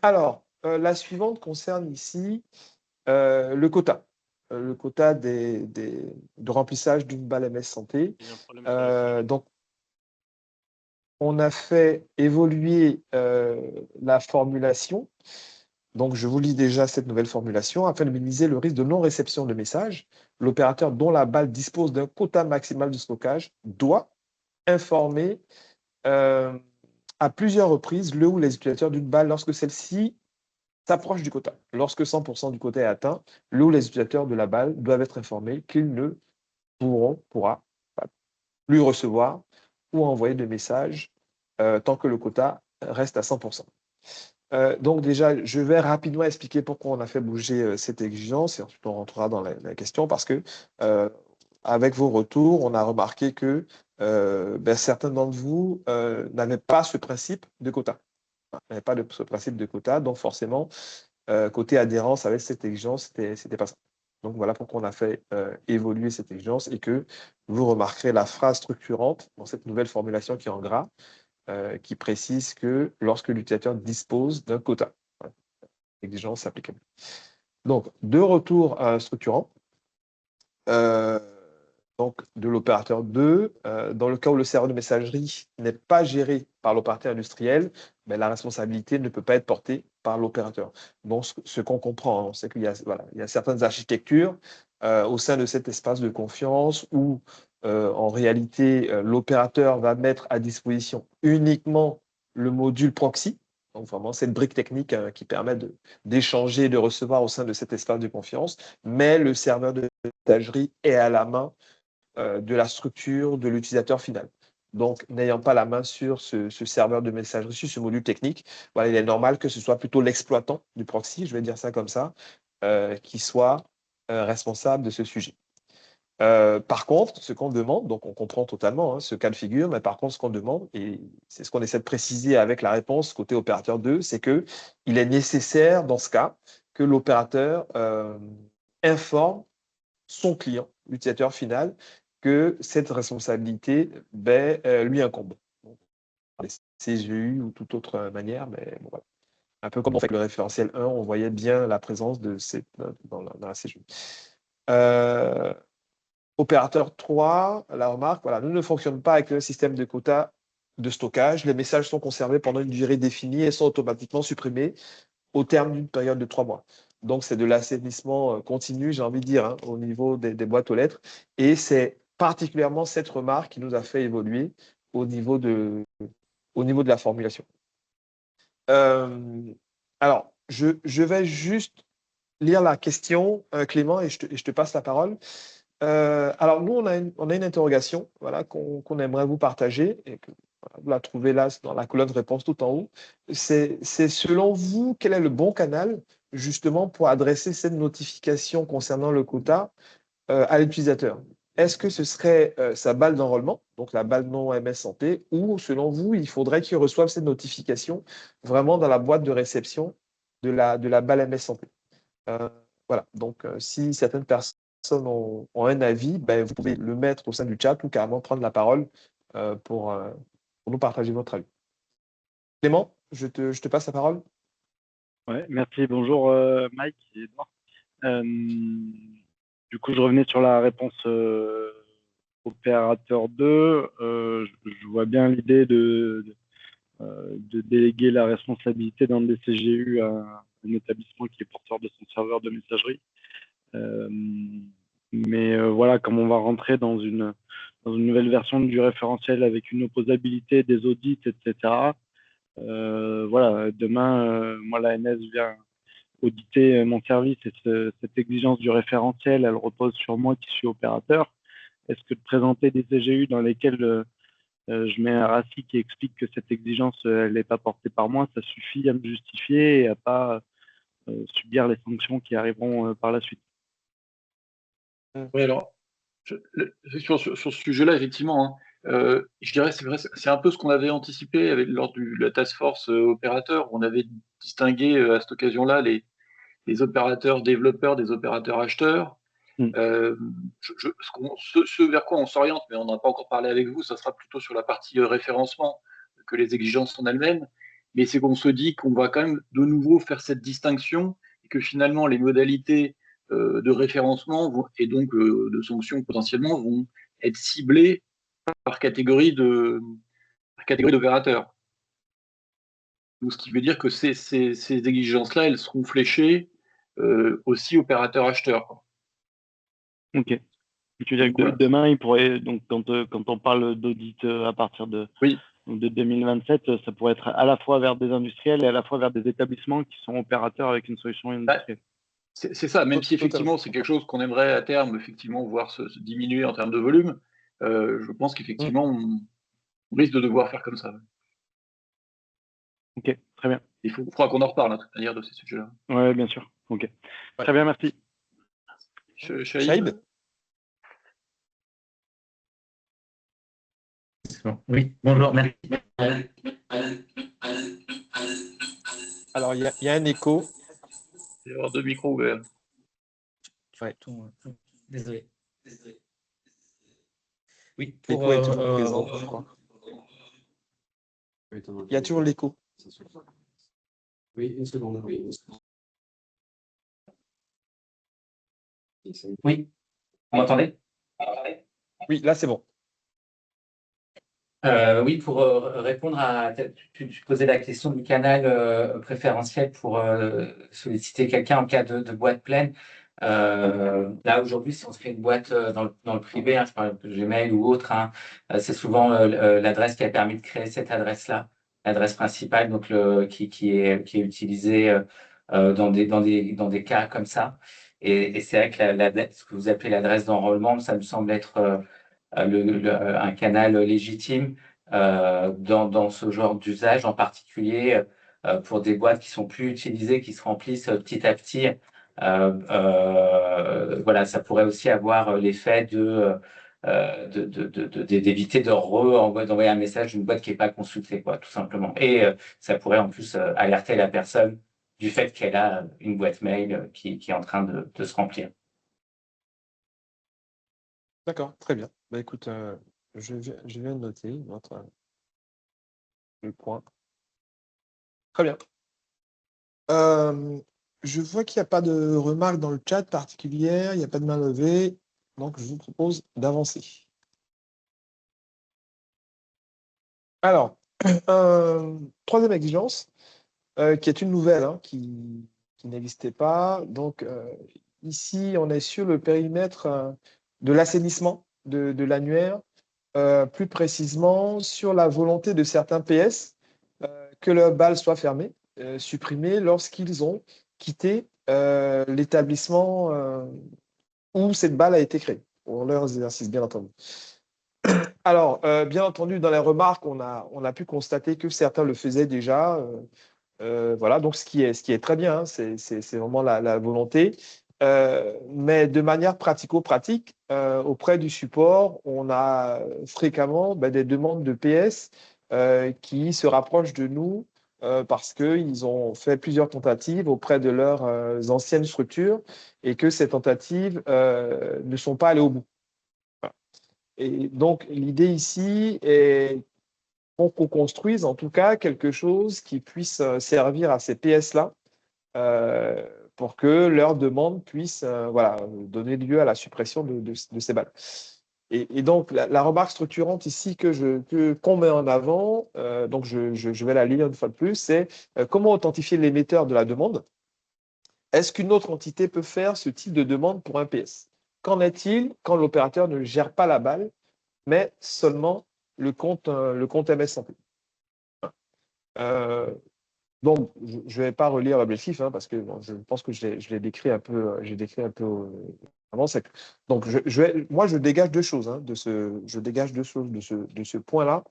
Alors, la suivante concerne ici le quota. le quota de remplissage d'une balle MS Santé. Donc, on a fait évoluer la formulation. Donc, je vous lis déjà cette nouvelle formulation. Afin de minimiser le risque de non-réception de message, l'opérateur dont la balle dispose d'un quota maximal de stockage doit informer à plusieurs reprises le ou les utilisateurs d'une balle lorsque celle-ci s'approche du quota. Lorsque 100% du quota est atteint, le ou les utilisateurs de la balle doivent être informés qu'ils ne pourra plus recevoir ou envoyer de messages tant que le quota reste à 100%. Donc déjà, je vais rapidement expliquer pourquoi on a fait bouger cette exigence et ensuite on rentrera dans la question parce que avec vos retours, on a remarqué que certains d'entre vous n'avaient pas ce principe de quota. N'avaient pas ce principe de quota, donc forcément, côté adhérence avec cette exigence, c'était pas ça. Donc voilà pourquoi on a fait évoluer cette exigence et que vous remarquerez la phrase structurante dans cette nouvelle formulation qui est en gras, qui précise que lorsque l'utilisateur dispose d'un quota, voilà, exigence applicable. Donc, deux retours structurants. Donc, de l'opérateur 2, dans le cas où le serveur de messagerie n'est pas géré par l'opérateur industriel, mais la responsabilité ne peut pas être portée par l'opérateur. Donc, ce qu'on comprend, c'est qu'il y a certaines architectures au sein de cet espace de confiance où, en réalité, l'opérateur va mettre à disposition uniquement le module proxy, donc vraiment cette brique technique qui permet d'échanger et de recevoir au sein de cet espace de confiance, mais le serveur de messagerie est à la main de la structure de l'utilisateur final. Donc, n'ayant pas la main sur ce serveur de messagerie, sur ce module technique, voilà, il est normal que ce soit plutôt l'exploitant du proxy, je vais dire ça comme ça, qui soit responsable de ce sujet. Par contre, ce qu'on demande, donc on comprend totalement ce cas de figure, mais par contre, ce qu'on demande, et c'est ce qu'on essaie de préciser avec la réponse côté opérateur 2, c'est qu'il est nécessaire dans ce cas que l'opérateur informe son client, l'utilisateur final, que cette responsabilité lui incombe. Les CGU ou toute autre manière, mais bon, voilà. Un peu comme on fait avec le référentiel 1, on voyait bien la présence de dans la CGU. Opérateur 3, la remarque, voilà, nous ne fonctionnons pas avec le système de quota de stockage. Les messages sont conservés pendant une durée définie et sont automatiquement supprimés au terme d'une période de 3 mois. Donc, c'est de l'assainissement continu, j'ai envie de dire, au niveau des boîtes aux lettres. Et c'est particulièrement cette remarque qui nous a fait évoluer au niveau de la formulation. Alors, je vais juste lire la question, Clément, et je te passe la parole. Alors, nous, on a une interrogation voilà, qu'on aimerait vous partager et que vous la trouvez là dans la colonne de réponse tout en haut. C'est selon vous, quel est le bon canal justement pour adresser cette notification concernant le quota à l'utilisateur? Est-ce que ce serait sa balle d'enrôlement, donc la balle non MS Santé, ou selon vous, il faudrait qu'il reçoive cette notification vraiment dans la boîte de réception de la balle MS Santé? Voilà, donc si certaines personnes ont un avis, vous pouvez le mettre au sein du chat ou carrément prendre la parole pour nous partager votre avis. Clément, je te passe la parole. Ouais, merci. Bonjour Mike et Edouard. Du coup, je revenais sur la réponse opérateur 2. Je vois bien l'idée de déléguer la responsabilité d'un DCGU à un établissement qui est porteur de son serveur de messagerie. Mais voilà, comme on va rentrer dans une nouvelle version du référentiel avec une opposabilité des audits, etc. Voilà, demain, moi, l'ANS vient auditer mon service et cette exigence du référentiel, elle repose sur moi qui suis opérateur. Est-ce que de présenter des CGU dans lesquels je mets un RACI qui explique que cette exigence, elle n'est pas portée par moi, ça suffit à me justifier et à pas subir les sanctions qui arriveront par la suite? Oui, alors, sur ce sujet-là, effectivement, je dirais c'est un peu ce qu'on avait anticipé lors de la task force opérateur. On avait distingué à cette occasion-là les opérateurs développeurs des opérateurs acheteurs. Ce vers quoi on s'oriente, mais on n'en a pas encore parlé avec vous, ça sera plutôt sur la partie référencement que les exigences en elles-mêmes. Mais c'est qu'on se dit qu'on va quand même de nouveau faire cette distinction et que finalement les modalités de référencement et donc de sanctions potentiellement vont être ciblées par catégorie d'opérateurs. Donc, ce qui veut dire que ces exigences-là, elles seront fléchées aussi opérateurs-acheteurs. Ok. Tu veux dire que demain, il pourrait, donc quand on parle d'audit à partir de 2027, ça pourrait être à la fois vers des industriels et à la fois vers des établissements qui sont opérateurs avec une solution industrielle. C'est ça, même si effectivement c'est quelque chose qu'on aimerait à terme effectivement voir se diminuer en termes de volume, je pense qu'effectivement on risque de devoir faire comme ça. Ok, très bien. Il faudra qu'on en reparle de toute manière de ces sujets-là. Oui, bien sûr. Ok. Très bien, merci. Shahid. Oui, bonjour, merci. Alors, il y a un écho. Il va y avoir 2 micros ouverts. Ouais, désolé. Oui, l'écho est toujours présent, je crois. Il y a toujours l'écho. Oui, une seconde. Oui, vous m'entendez? Oui, là, c'est bon. Oui, pour répondre à... Tu posais la question du canal préférentiel pour solliciter quelqu'un en cas de boîte pleine. Là, aujourd'hui, si on se fait une boîte dans le privé, je parle de Gmail ou autre, c'est souvent l'adresse qui a permis de créer cette adresse-là, l'adresse principale donc qui est utilisée dans des cas comme ça. Et c'est vrai que ce que vous appelez l'adresse d'enrôlement, ça me semble être un canal légitime dans ce genre d'usage, en particulier pour des boîtes qui sont plus utilisées, qui se remplissent petit à petit. Voilà, ça pourrait aussi avoir l'effet d'éviter d'envoyer un message d'une boîte qui n'est pas consultée, quoi, tout simplement. Et ça pourrait en plus alerter la personne du fait qu'elle a une boîte mail qui est en train de se remplir. D'accord, très bien. Bah, écoute, je viens de noter le point. Très bien. Je vois qu'il n'y a pas de remarques dans le chat particulière, il n'y a pas de main levée, donc je vous propose d'avancer. Alors, troisième exigence, qui est une nouvelle, qui n'existait pas. Donc, ici, on est sur le périmètre de l'assainissement de l'annuaire, plus précisément sur la volonté de certains PS que leur BAL soit fermé, supprimé lorsqu'ils ont quitté l'établissement où cette BAL a été créée, pour leurs exercices, bien entendu. Alors, bien entendu, dans les remarques, on a pu constater que certains le faisaient déjà. Voilà, donc ce qui est très bien, c'est vraiment la volonté. Mais de manière pratico-pratique, auprès du support, on a fréquemment des demandes de PS qui se rapprochent de nous parce qu'ils ont fait plusieurs tentatives auprès de leurs anciennes structures et que ces tentatives ne sont pas allées au bout. Voilà. Et donc, l'idée ici est qu'on construise en tout cas quelque chose qui puisse servir à ces PS-là pour que leur demande puisse donner lieu à la suppression de ces balles. Et donc, la remarque structurante ici qu'on met en avant, donc je vais la lire une fois de plus, c'est comment authentifier l'émetteur de la demande? Est-ce qu'une autre entité peut faire ce type de demande pour un PS? Qu'en est-il quand l'opérateur ne gère pas la balle, mais seulement le compte MS Santé? Donc, je ne vais pas relire l'objectif parce que je pense que je l'ai décrit un peu, avant. Donc, moi, je dégage deux choses de ce point-là.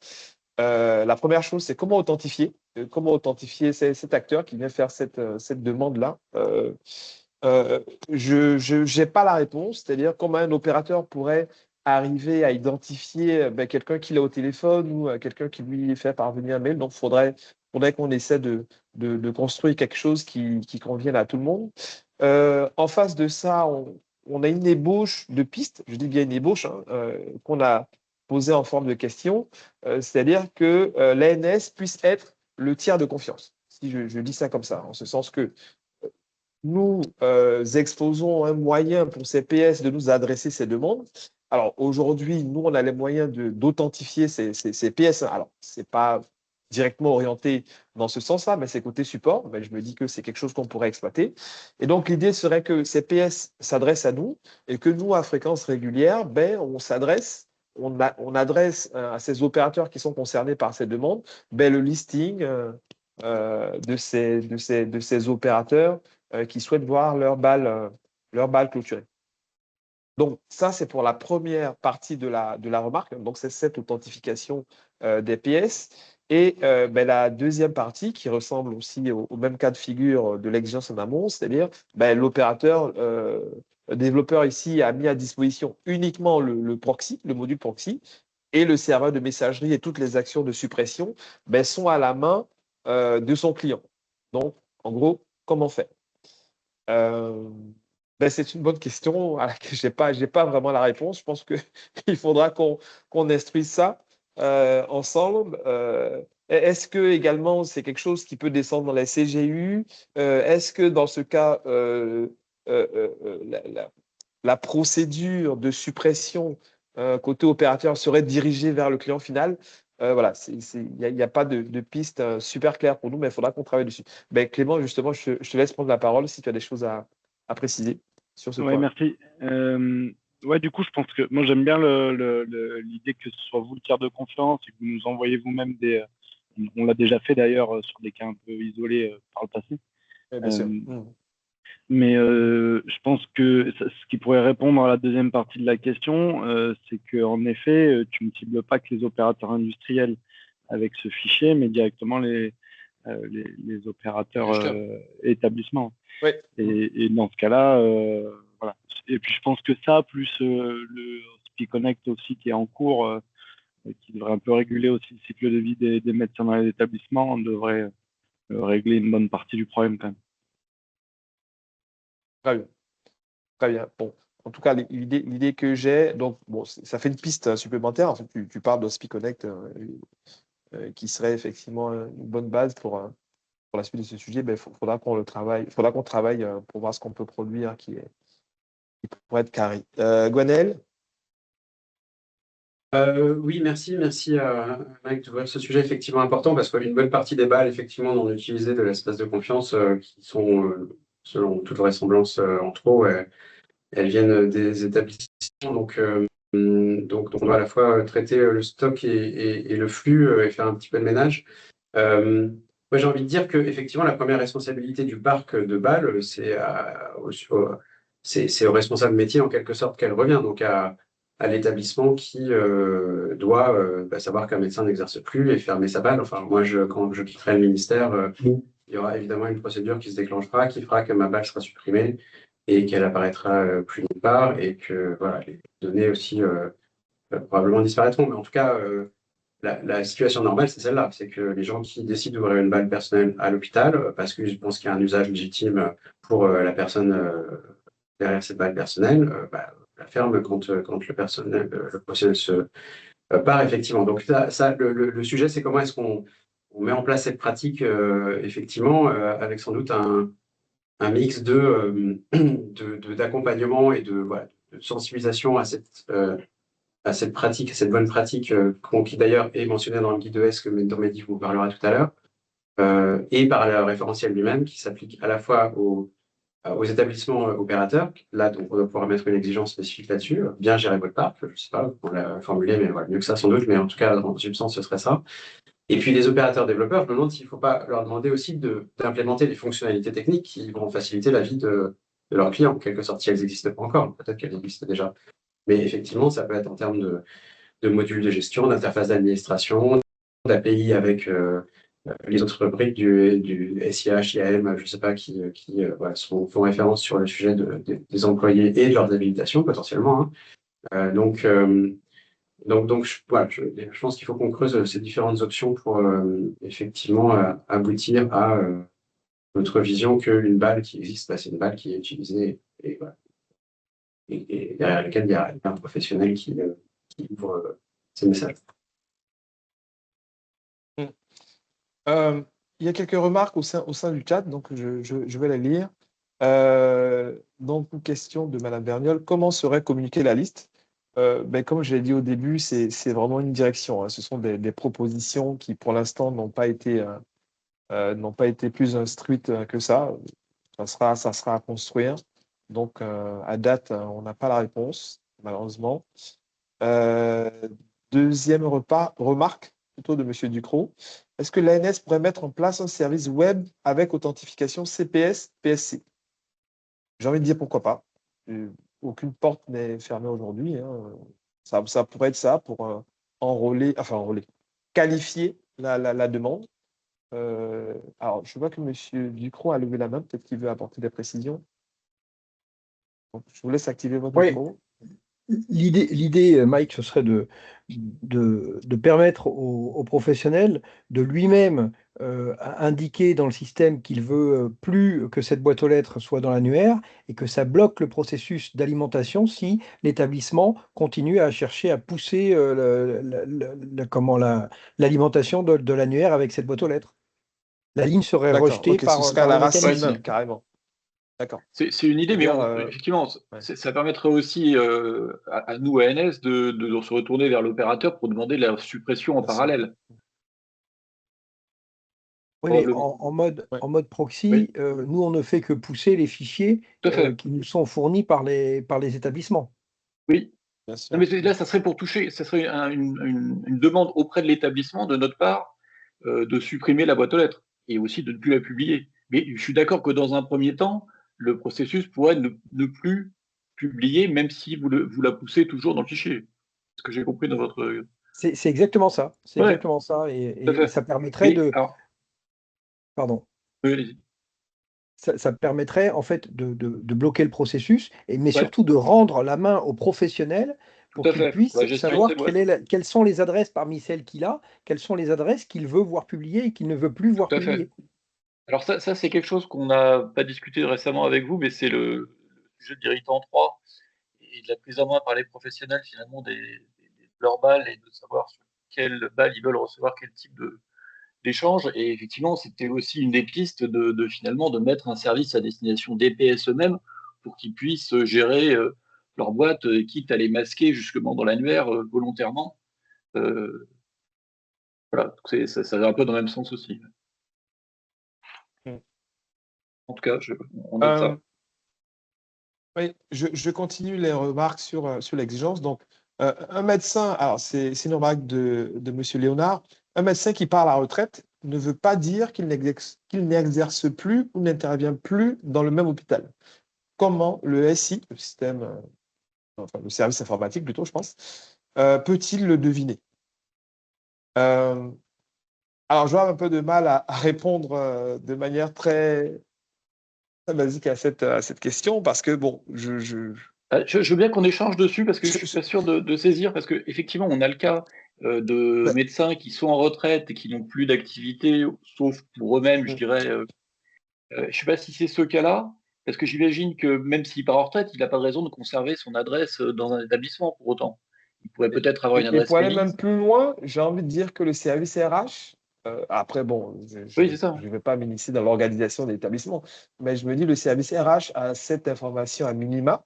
La première chose, c'est comment authentifier cet acteur qui vient faire cette demande-là. Je n'ai pas la réponse, c'est-à-dire comment un opérateur pourrait arriver à identifier quelqu'un qu'il a au téléphone ou quelqu'un qui lui fait parvenir un mail. Donc, il faudrait qu'on essaie de construire quelque chose qui convienne à tout le monde. En face de ça, on a une ébauche de pistes, je dis bien une ébauche, qu'on a posée en forme de question, c'est-à-dire que l'ANS puisse être le tiers de confiance. Si je dis ça comme ça, en ce sens que nous exposons un moyen pour ces PS de nous adresser ces demandes. Alors aujourd'hui, nous, on a les moyens d'authentifier ces PS. Alors, ce n'est pas directement orienté dans ce sens-là, mais c'est côté support. Ben, je me dis que c'est quelque chose qu'on pourrait exploiter. Et donc, l'idée serait que ces PS s'adressent à nous et que nous, à fréquence régulière, ben, on adresse à ces opérateurs qui sont concernés par ces demandes ben, le listing de ces opérateurs qui souhaitent voir leur balle clôturée. Donc, ça, c'est pour la première partie de la remarque. Donc, c'est cette authentification des pièces. Et ben, la deuxième partie, qui ressemble aussi au même cas de figure de l'exigence en amont, c'est-à-dire ben, l'opérateur, développeur ici a mis à disposition uniquement le proxy, le module proxy, et le serveur de messagerie et toutes les actions de suppression ben, sont à la main de son client. Donc, en gros, comment faire? Ben, c'est une bonne question à laquelle je n'ai pas vraiment la réponse. Je pense qu'il faudra qu'on instruise ça ensemble. Est-ce que également c'est quelque chose qui peut descendre dans la CGU? Est-ce que dans ce cas, la procédure de suppression côté opérateur serait dirigée vers le client final? Voilà, il n'y a pas de piste super claire pour nous, mais il faudra qu'on travaille dessus. Ben, Clément, justement, je te laisse prendre la parole si tu as des choses à préciser sur ce Ouais, point. merci. Ouais, du coup, je pense que moi j'aime bien l'idée que ce soit vous le tiers de confiance et que vous nous envoyez vous-même des. On l'a déjà fait d'ailleurs sur des cas un peu isolés par le passé. Bien sûr. Mais je pense que ce qui pourrait répondre à la deuxième partie de la question, c'est qu'en effet, tu ne cibles pas que les opérateurs industriels avec ce fichier, mais directement les opérateurs établissements. Ouais. Et dans ce cas-là, voilà. Et puis je pense que ça, plus le SpiConnect aussi qui est en cours, qui devrait un peu réguler aussi le cycle de vie des médecins dans les établissements, on devrait régler une bonne partie du problème quand même. Très bien. Très bien. Bon, en tout cas, l'idée que j'ai, donc bon, ça fait une piste supplémentaire. En fait, tu parles de SpiConnect qui serait effectivement une bonne base pour la suite de ce sujet. Ben, faudra qu'on travaille pour voir ce qu'on peut produire qui pourrait être carré. Gwenaël? Oui, merci Mike d'ouvrir ce sujet effectivement important parce qu'une bonne partie des balles effectivement non utilisées de l'espace de confiance qui sont selon toute vraisemblance en trop, elles viennent des établissements donc on doit à la fois traiter le stock et le flux et faire un petit peu de ménage. Moi j'ai envie de dire que effectivement la première responsabilité du parc de balles c'est au responsable métier en quelque sorte qu'elle revient donc à l'établissement qui doit savoir qu'un médecin n'exerce plus et fermer sa balle. Enfin, moi, quand je quitterai le ministère, il y aura évidemment une procédure qui se déclenchera, qui fera que ma balle sera supprimée et qu'elle apparaîtra plus nulle part et que voilà, les données aussi probablement disparaîtront. Mais en tout cas, la situation normale, c'est celle-là. C'est que les gens qui décident d'ouvrir une balle personnelle à l'hôpital, parce qu'ils pensent qu'il y a un usage légitime pour la personne derrière cette balle personnelle, la ferme quand le professionnel se part effectivement. Donc le sujet, c'est comment est-ce qu'on met en place cette pratique effectivement avec sans doute un mix d'accompagnement et de sensibilisation à cette pratique, à cette bonne pratique qui d'ailleurs est mentionnée dans le guide ES que Mehdi vous parlera tout à l'heure, et par le référentiel lui-même qui s'applique à la fois aux établissements opérateurs. Là, donc, on va pouvoir mettre une exigence spécifique là-dessus. Bien gérer votre parc, je ne sais pas comment la formuler, mais voilà, mieux que ça sans doute, mais en tout cas, dans une sens, ce serait ça. Et puis les opérateurs développeurs, je me demande s'il ne faut pas leur demander aussi d'implémenter des fonctionnalités techniques qui vont faciliter la vie de leurs clients, en quelque sorte, si elles n'existent pas encore. Peut-être qu'elles existent déjà. Mais effectivement, ça peut être en termes de modules de gestion, d'interface d'administration, d'API avec les autres briques du SIH, IAM, je ne sais pas, qui font référence sur le sujet des employés et de leurs habilitations potentiellement. Donc, je pense qu'il faut qu'on creuse ces différentes options pour effectivement aboutir à notre vision qu'une balle qui existe, c'est une balle qui est utilisée et derrière laquelle il y a un professionnel qui ouvre ces messages. Il y a quelques remarques au sein du chat, donc je vais les lire. Donc, une question de Madame Vergnol. Comment serait communiquée la liste? Comme je l'ai dit au début, c'est vraiment une direction, hein. Ce sont des propositions qui, pour l'instant, n'ont pas été plus instruites que ça. Ça sera à construire. Donc, à date, on n'a pas la réponse, malheureusement. Deuxième remarque, plutôt de M. Ducrot. Est-ce que l'ANS pourrait mettre en place un service web avec authentification CPS, PSC? J'ai envie de dire pourquoi pas. Aucune porte n'est fermée aujourd'hui, hein. Ça pourrait être ça pour enrôler, qualifier la demande. Alors, je vois que M. Ducrot a levé la main, peut-être qu'il veut apporter des précisions. Donc, je vous laisse activer votre Oui. micro. L'idée, Mike, ce serait de permettre au professionnel de lui-même indiquer dans le système qu'il veut plus que cette boîte aux lettres soit dans l'annuaire et que ça bloque le processus d'alimentation si l'établissement continue à chercher à pousser l'alimentation de l'annuaire avec cette boîte aux lettres. La ligne serait D'accord, rejetée ok, ce par serait à le la racine mécanisme. même, carrément. D'accord. C'est une idée, mais C'est-à-dire, effectivement, ouais. ça permettrait aussi à nous, ANS, de se retourner vers l'opérateur pour demander la suppression en Bien sûr. parallèle. Oui, mais Probablement. Ouais. en mode proxy, Oui. nous, on ne fait que pousser les fichiers Tout à fait. qui nous sont fournis par les établissements. Oui. Bien sûr. Non, mais là, ça serait pour toucher, ça serait une demande auprès de l'établissement, de notre part, de supprimer la boîte aux lettres et aussi de ne plus la publier. Mais je suis d'accord que dans un premier temps, le processus pourrait ne plus publier, même si vous la poussez toujours dans le fichier. Ce que j'ai compris dans votre. C'est exactement ça. C'est Ouais, exactement ça. tout à Et fait. ça permettrait Mais, de. alors, Pardon. oui, allez-y. Ça permettrait en fait de bloquer le processus, mais Ouais, surtout de rendre la main aux professionnels tout pour à qu'il fait. Pour puisse la gestion de savoir ces boîtes. quelles sont les adresses parmi celles qu'il a, quelles sont les adresses qu'il veut voir publiées et qu'il ne veut plus voir Tout à fait. publiées. Alors ça c'est quelque chose qu'on n'a pas discuté récemment avec vous, mais c'est le sujet de l'irritant 3 et de la prise en main par les professionnels finalement de leurs balles et de savoir sur quelle balle ils veulent recevoir quel type d'échange. Et effectivement, c'était aussi une des pistes finalement de mettre un service à destination des PS eux-mêmes pour qu'ils puissent gérer leur boîte, quitte à les masquer justement dans l'annuaire volontairement. Euh, voilà, donc ça va un peu dans le même sens aussi. Mm. En tout cas, on note ça. Oui, je continue les remarques sur l'exigence. Donc, un médecin, alors c'est une remarque de M. Léonard, un médecin qui part à la retraite ne veut pas dire qu'il n'exerce plus ou n'intervient plus dans le même hôpital. Comment le SI, le système, enfin le service informatique plutôt, je pense, peut-il le deviner? Alors, je vais avoir un peu de mal à répondre de manière très basique à cette question parce que, bon, Je veux bien qu'on échange dessus parce que je suis pas sûr de saisir, parce qu'effectivement, on a le cas de Ouais. médecins qui sont en retraite et qui n'ont plus d'activité, sauf pour eux-mêmes, je dirais. Je ne sais pas si c'est ce cas-là, parce que j'imagine que même s'il part en retraite, il n'a pas de raison de conserver son adresse dans un établissement pour autant. Il pourrait peut-être avoir une Et adresse pour aller mail. même plus loin, j'ai envie de dire que le service RH, après, bon, Oui, c'est ça. je ne vais pas m'initier dans l'organisation de l'établissement, mais je me dis le service RH a cette information à minima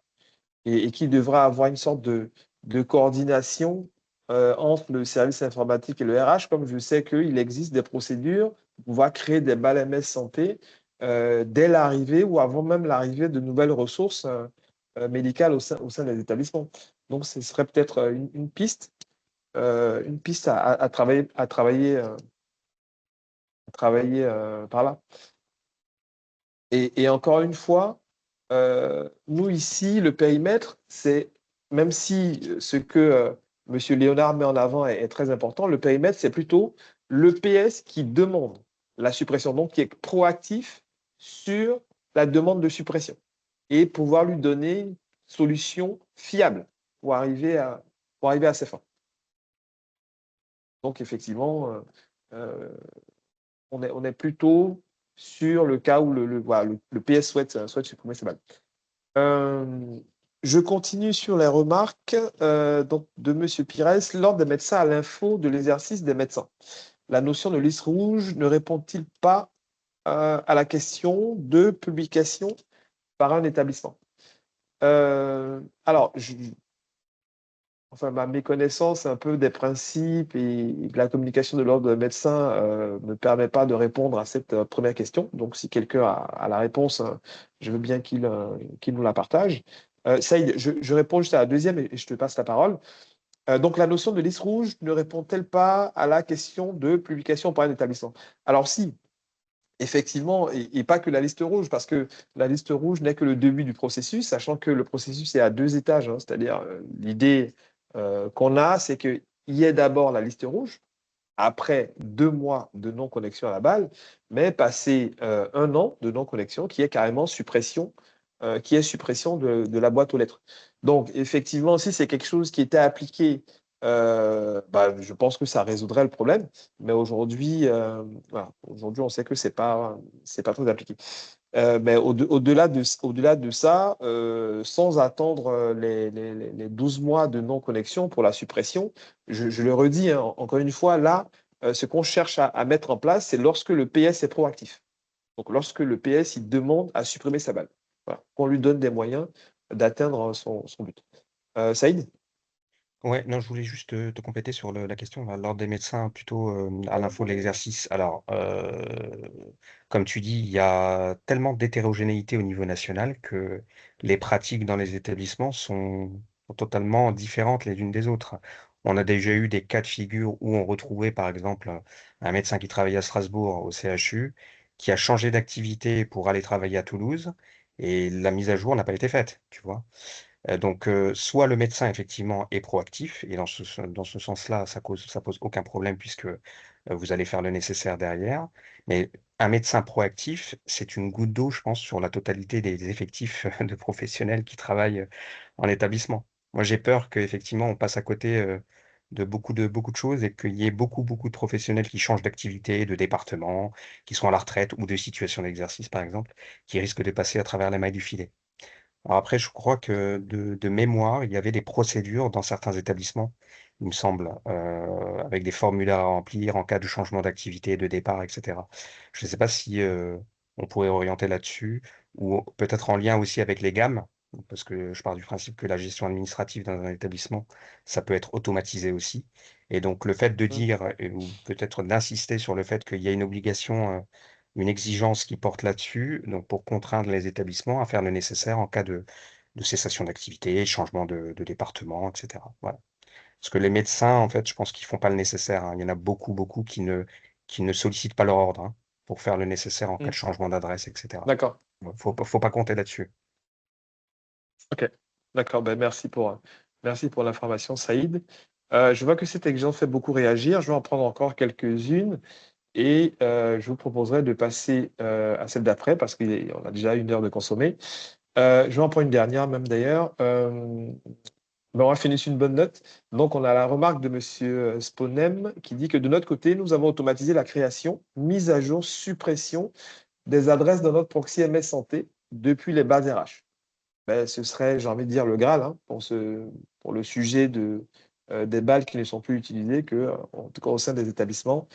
et qui devra avoir une sorte de coordination entre le service informatique et le RH, comme je sais qu'il existe des procédures pour pouvoir créer des balles MS santé dès l'arrivée ou avant même l'arrivée de nouvelles ressources médicales au sein des établissements. Donc, ce serait peut-être une piste à travailler par là. Et encore une fois, nous ici, le périmètre, c'est, même si ce que M. Léonard met en avant est très important, le périmètre, c'est plutôt l'EPS qui demande la suppression, donc qui est proactif sur la demande de suppression et pouvoir lui donner une solution fiable pour arriver à ses fins. Donc, effectivement, on est plutôt sur le cas où le PS souhaite supprimer ses balles. Je continue sur les remarques donc de M. Pires. L'ordre des médecins à l'info de l'exercice des médecins. La notion de liste rouge ne répond-il pas à la question de publication par un établissement. Alors, enfin, ma méconnaissance un peu des principes et de la communication de l'ordre des médecins ne me permet pas de répondre à cette première question. Donc, si quelqu'un a la réponse, je veux bien qu'il nous la partage. Saïd, je réponds juste à la deuxième et je te passe la parole. Donc, la notion de liste rouge ne répond-elle pas à la question de publication par un établissement? Alors, si, effectivement, et pas que la liste rouge, parce que la liste rouge n'est que le début du processus, sachant que le processus est à 2 étages, hein, c'est-à-dire l'idée qu'on a, c'est qu'il y ait d'abord la liste rouge, après 2 mois de non-connexion à la balle, mais passé 1 an de non-connexion, qui est carrément suppression, de la boîte aux lettres. Donc, effectivement, si c'est quelque chose qui était appliqué, je pense que ça résoudrait le problème. Mais aujourd'hui, voilà, aujourd'hui, on sait que c'est pas très appliqué. Mais au-delà de ça, sans attendre les 12 mois de non-connexion pour la suppression, je le redis, hein, encore une fois, là, ce qu'on cherche à mettre en place, c'est lorsque le PS est proactif. Donc, lorsque le PS il demande à supprimer sa balle. Voilà, qu'on lui donne des moyens d'atteindre son but. Saïd? Ouais, non, je voulais juste te compléter sur la question, l'ordre des médecins, plutôt à l'info de l'exercice. Alors, comme tu dis, il y a tellement d'hétérogénéité au niveau national que les pratiques dans les établissements sont totalement différentes les unes des autres. On a déjà eu des cas de figure où on retrouvait, par exemple, un médecin qui travaillait à Strasbourg au CHU, qui a changé d'activité pour aller travailler à Toulouse, et la mise à jour n'a pas été faite, tu vois. Donc, soit le médecin effectivement est proactif et dans ce sens-là, ça pose aucun problème puisque, vous allez faire le nécessaire derrière. Mais un médecin proactif, c'est une goutte d'eau, je pense, sur la totalité des effectifs de professionnels qui travaillent, en établissement. Moi, j'ai peur qu'effectivement on passe à côté, de beaucoup de choses et qu'il y ait beaucoup de professionnels qui changent d'activité, de département, qui sont à la retraite ou de situation d'exercice, par exemple, qui risquent de passer à travers les mailles du filet. Alors après, je crois que de mémoire, il y avait des procédures dans certains établissements, il me semble, avec des formulaires à remplir en cas de changement d'activité, de départ, etc. Je ne sais pas si on pourrait orienter là-dessus, ou peut-être en lien aussi avec les gammes, parce que je pars du principe que la gestion administrative dans un établissement, ça peut être automatisé aussi. Et donc le fait de dire, ou peut-être d'insister sur le fait qu'il y a une obligation, une exigence qui porte là-dessus, donc pour contraindre les établissements à faire le nécessaire en cas de cessation d'activité, changement de département, etc. Voilà. Parce que les médecins, en fait, je pense qu'ils font pas le nécessaire, hein. Il y en a beaucoup qui ne sollicitent pas leur ordre, hein, pour faire le nécessaire en cas de changement d'adresse, etc. D'accord. Faut pas compter là-dessus. Ok, d'accord. Ben, merci pour l'information, Saïd. Je vois que cette exigence fait beaucoup réagir. Je vais en prendre encore quelques-unes et je vous proposerai de passer à celle d'après parce qu'on a déjà 1 heure de consommé. Je vais en prendre une dernière même d'ailleurs. On va finir sur une bonne note. Donc, on a la remarque de M. Sponem qui dit que de notre côté, nous avons automatisé la création, mise à jour, suppression des adresses dans notre proxy MS Santé depuis les bases RH. Ben, ce serait, j'ai envie de dire, le Graal, hein, pour le sujet des balles qui ne sont plus utilisées, que, en tout cas au sein des établissements,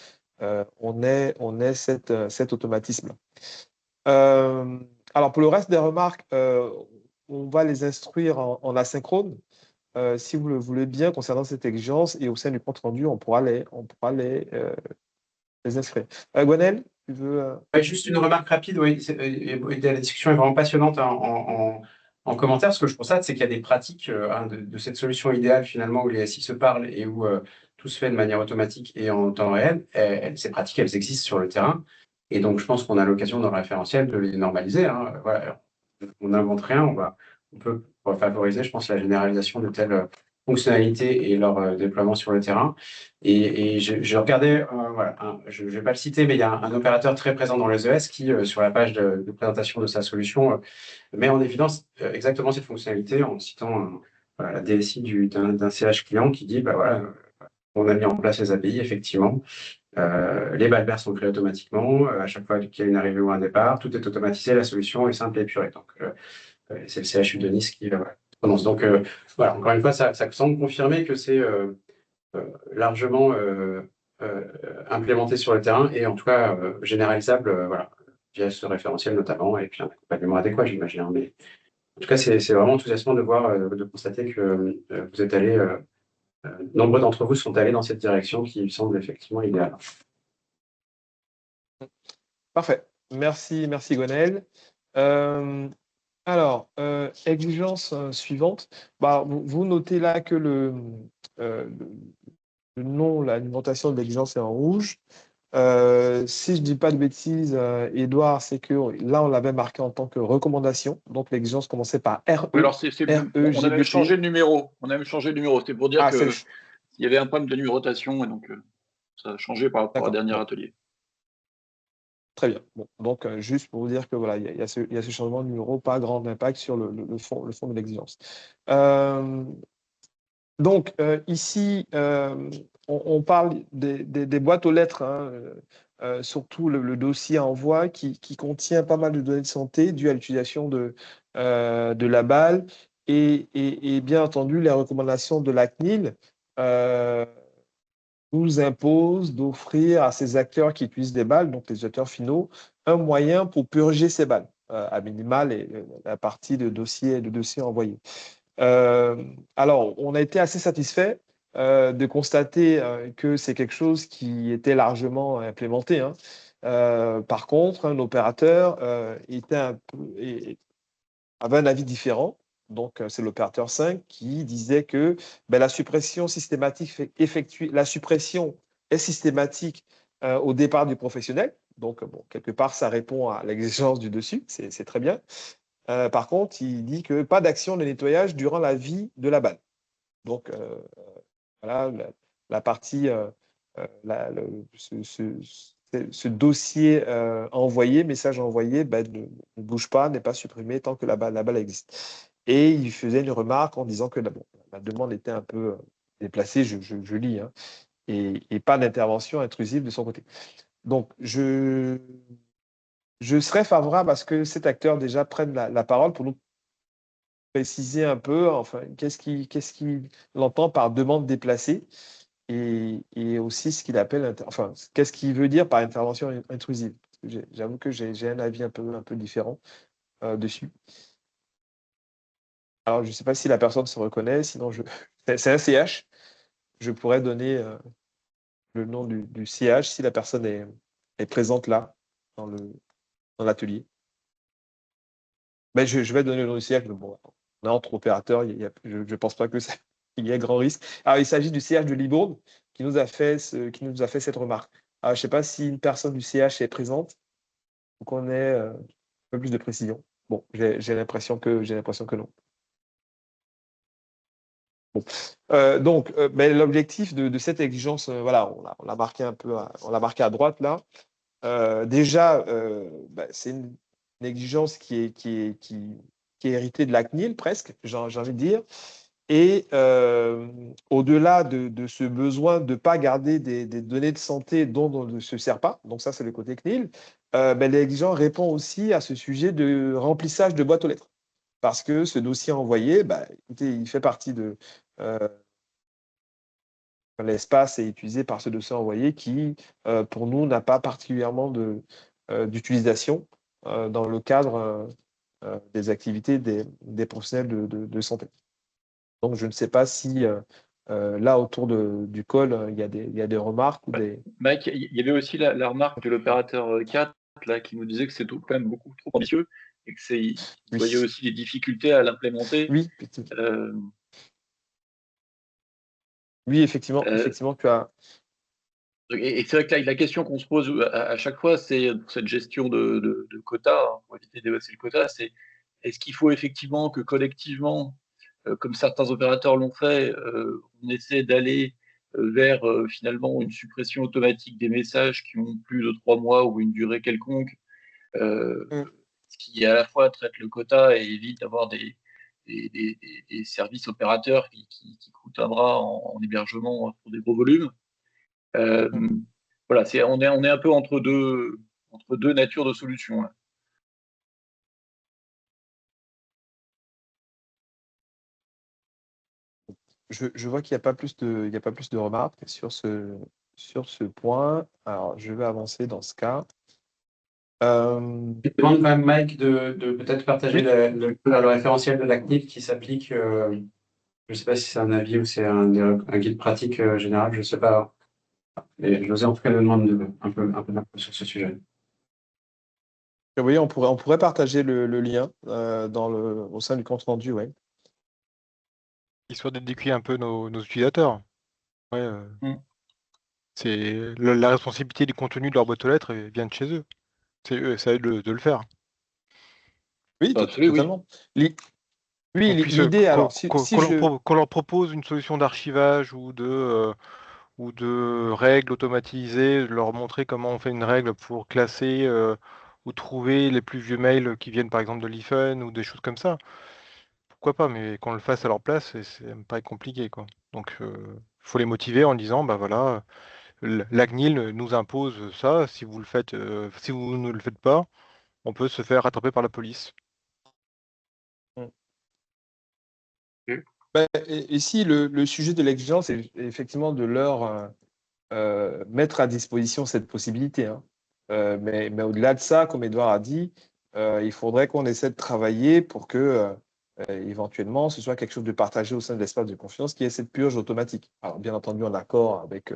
on ait cet automatisme. Alors, pour le reste des remarques, on va les instruire en asynchrone. Si vous le voulez bien, concernant cette exigence, et au sein du compte rendu, on pourra les inscrire. Gwenaël, tu veux. Ouais, juste une remarque rapide, oui, la discussion est vraiment passionnante en commentaire. Ce que je constate, c'est qu'il y a des pratiques de cette solution idéale finalement où les SI se parlent et où tout se fait de manière automatique et en temps réel. Ces pratiques, elles existent sur le terrain. Et donc, je pense qu'on a l'occasion dans le référentiel de les normaliser, hein. Voilà. On n'invente rien, on peut favoriser, je pense, la généralisation de telles fonctionnalités et leur déploiement sur le terrain. Et je regardais, voilà, je ne vais pas le citer, mais il y a un opérateur très présent dans les ES qui, sur la page de présentation de sa solution, met en évidence exactement cette fonctionnalité en citant voilà, la DSI d'un CH client qui dit, bah voilà, on a mis en place les API, effectivement. Les balles sont créées automatiquement. À chaque fois qu'il y a une arrivée ou un départ, tout est automatisé, la solution est simple et épurée. Donc, c'est le CHU de Nice qui prononce. Donc, voilà, encore une fois, ça semble confirmer que c'est largement implémenté sur le terrain et en tout cas généralisable. Voilà. via ce référentiel notamment, et puis un accompagnement adéquat, j'imagine. Mais en tout cas, c'est vraiment enthousiasmant de voir, de constater que vous êtes allés, nombreux d'entre vous sont allés dans cette direction qui me semble effectivement idéale. Parfait. Merci, merci Gwenaël. Alors, exigence suivante. Bah, vous notez là que le nom, l'alimentation de l'exigence est en rouge. Si je dis pas de bêtises, Edouard, c'est que là, on l'avait marqué en tant que recommandation. Donc, l'exigence commençait par RE. Oui, alors on a même changé le numéro. On a même changé le numéro. C'était pour dire qu'il y avait un problème de numérotation et donc ça a changé par rapport au dernier atelier. Très bien. Bon, donc, juste pour vous dire que voilà, il y a ce changement de numéro, pas grand impact sur le fond de l'exigence. Donc, ici, on parle des boîtes aux lettres, hein, surtout le dossier envoi qui contient pas mal de données de santé dues à l'utilisation de la BAL et bien entendu, les recommandations de la CNIL nous imposent d'offrir à ces acteurs qui utilisent des balles, donc les acteurs finaux, un moyen pour purger ces balles, à minima la partie de dossier envoyé. Alors, on a été assez satisfait de constater que c'est quelque chose qui était largement implémenté, hein. Par contre, un opérateur avait un avis différent. Donc, c'est l'opérateur 5 qui disait que la suppression est systématique au départ du professionnel. Donc, bon, quelque part, ça répond à l'exigence du dessus, c'est très bien. Par contre, il dit que pas d'action de nettoyage durant la vie de la balle. Donc, voilà, la partie, ce dossier envoyé, message envoyé, ne bouge pas, n'est pas supprimé tant que la balle existe. Et il faisait une remarque en disant que la demande était un peu déplacée, je lis, hein, et pas d'intervention intrusive de son côté. Donc, je serais favorable à ce que cet acteur déjà prenne la parole pour nous préciser un peu, enfin, qu'est-ce qu'il entend par demande déplacée et aussi ce qu'il appelle, enfin, qu'est-ce qu'il veut dire par intervention intrusive. J'avoue que j'ai un avis un peu différent dessus. Alors, je ne sais pas si la personne se reconnaît, sinon c'est un CH. Je pourrais donner le nom du CH si la personne est présente là, dans l'atelier. Mais je vais donner le nom du CH, mais bon, on est entre opérateurs, je ne pense pas qu'il y ait grand risque. Alors, il s'agit du CH de Libourne qui nous a fait cette remarque. Alors, je ne sais pas si une personne du CH est présente pour qu'on ait un peu plus de précision. Bon, j'ai l'impression que non. Bon. Donc, l'objectif de cette exigence, voilà, on l'a marqué un peu, on l'a marqué à droite là. Déjà, c'est une exigence qui est héritée de la CNIL presque, j'ai envie de dire. Et au-delà de ce besoin de ne pas garder des données de santé dont on ne se sert pas, donc ça c'est le côté CNIL, l'exigence répond aussi à ce sujet de remplissage de boîtes aux lettres. Parce que ce dossier envoyé, écoutez, il fait partie de l'espace est utilisé par ce dossier envoyé qui, pour nous, n'a pas particulièrement d'utilisation dans le cadre des activités des professionnels de santé. Donc, je ne sais pas si là, autour du call, il y a des remarques ou des… Mike, il y avait aussi la remarque de l'opérateur 4 là, qui nous disait que c'est quand même beaucoup trop ambitieux et qu'il voyait aussi des difficultés à l'implémenter. Oui, oui, effectivement, tu as… Et c'est vrai que là, la question qu'on se pose à chaque fois, c'est cette gestion de quotas, hein, pour éviter de dépasser le quota, c'est est-ce qu'il faut effectivement que collectivement, comme certains opérateurs l'ont fait, on essaie d'aller vers finalement une suppression automatique des messages qui ont plus de 3 mois ou une durée quelconque, ce qui à la fois traite le quota et évite d'avoir des services opérateurs qui coûtent un bras en hébergement pour des gros volumes. Voilà, on est un peu entre deux natures de solutions. Là. Je vois qu'il n'y a pas plus de remarques sur ce point. Alors, je vais avancer dans ce cas. Je demande quand même, Mike, de peut-être partager le référentiel de la CNIL qui s'applique. Je ne sais pas si c'est un avis ou c'est un guide pratique général, je ne sais pas. Et José, en tout cas, nous demande un peu d'infos sur ce sujet. Oui, on pourrait partager le lien au sein du compte rendu, ouais. Histoire d'éduquer un peu nos utilisateurs. Ouais, c'est la responsabilité du contenu de leur boîte aux lettres vient de chez eux. C'est à eux de le faire. Oui, totalement. Oui, l'idée, alors, qu'on leur propose une solution d'archivage ou de règles automatisées, leur montrer comment on fait une règle pour classer ou trouver les plus vieux mails qui viennent par exemple de l'IFUN ou des choses comme ça. Pourquoi pas, mais qu'on le fasse à leur place, ça me paraît compliqué, quoi. Donc, faut les motiver en disant, bah voilà, la CNIL nous impose ça, si vous le faites, si vous ne le faites pas, on peut se faire rattraper par la police. Ici, le sujet de l'exigence est effectivement de leur mettre à disposition cette possibilité, hein. Mais au-delà de ça, comme Edouard a dit, il faudrait qu'on essaie de travailler pour que éventuellement ce soit quelque chose de partagé au sein de l'espace de confiance qui est cette purge automatique. Alors bien entendu en accord avec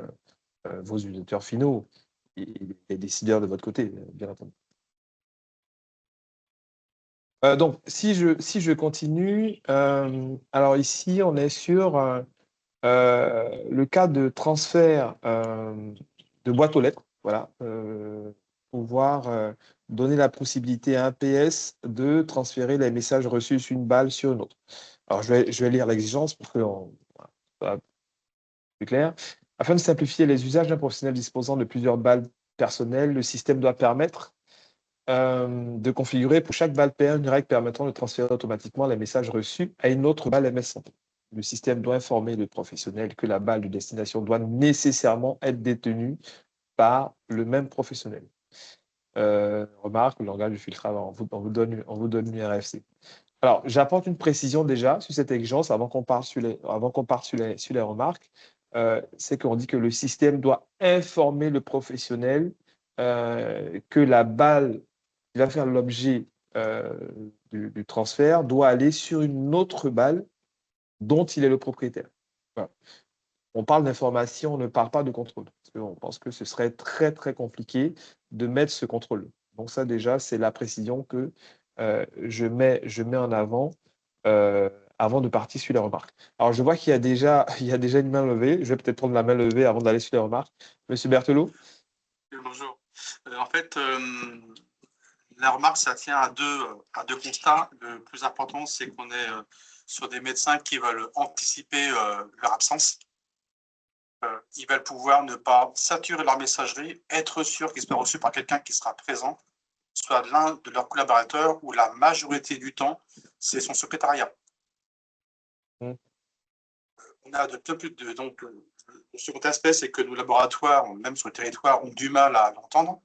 vos utilisateurs finaux et les décideurs de votre côté, bien entendu. Donc, si je continue, alors ici, on est sur le cas de transfert de boîte aux lettres, voilà, pouvoir donner la possibilité à un PS de transférer les messages reçus sur une balle sur une autre. Alors, je vais lire l'exigence pour que soit plus clair. Afin de simplifier les usages d'un professionnel disposant de plusieurs balles personnelles, le système doit permettre de configurer pour chaque balle PR une règle permettant de transférer automatiquement les messages reçus à une autre balle MS Santé. Le système doit informer le professionnel que la balle de destination doit nécessairement être détenue par le même professionnel. Remarque, le langage du filtrage, on vous donne une RFC. Alors, j'apporte une précision déjà sur cette exigence avant qu'on parte sur les remarques. C'est qu'on dit que le système doit informer le professionnel que la balle qui va faire l'objet du transfert doit aller sur une autre balle dont il est le propriétaire. Voilà. On parle d'information, on ne parle pas de contrôle. Parce qu'on pense que ce serait très, très compliqué de mettre ce contrôle. Donc ça, déjà, c'est la précision que je mets en avant avant de partir sur les remarques. Alors, je vois qu'il y a déjà une main levée. Je vais peut-être prendre la main levée avant d'aller sur les remarques. Monsieur Berthelot. Bonjour. En fait, la remarque, ça tient à deux constats. Le plus important, c'est qu'on est sur des médecins qui veulent anticiper leur absence. Ils veulent pouvoir ne pas saturer leur messagerie, être sûr qu'ils soient reçus par quelqu'un qui sera présent, soit l'un de leurs collaborateurs ou la majorité du temps, c'est son secrétariat. On a donc, le second aspect, c'est que nos laboratoires, même sur le territoire, ont du mal à l'entendre.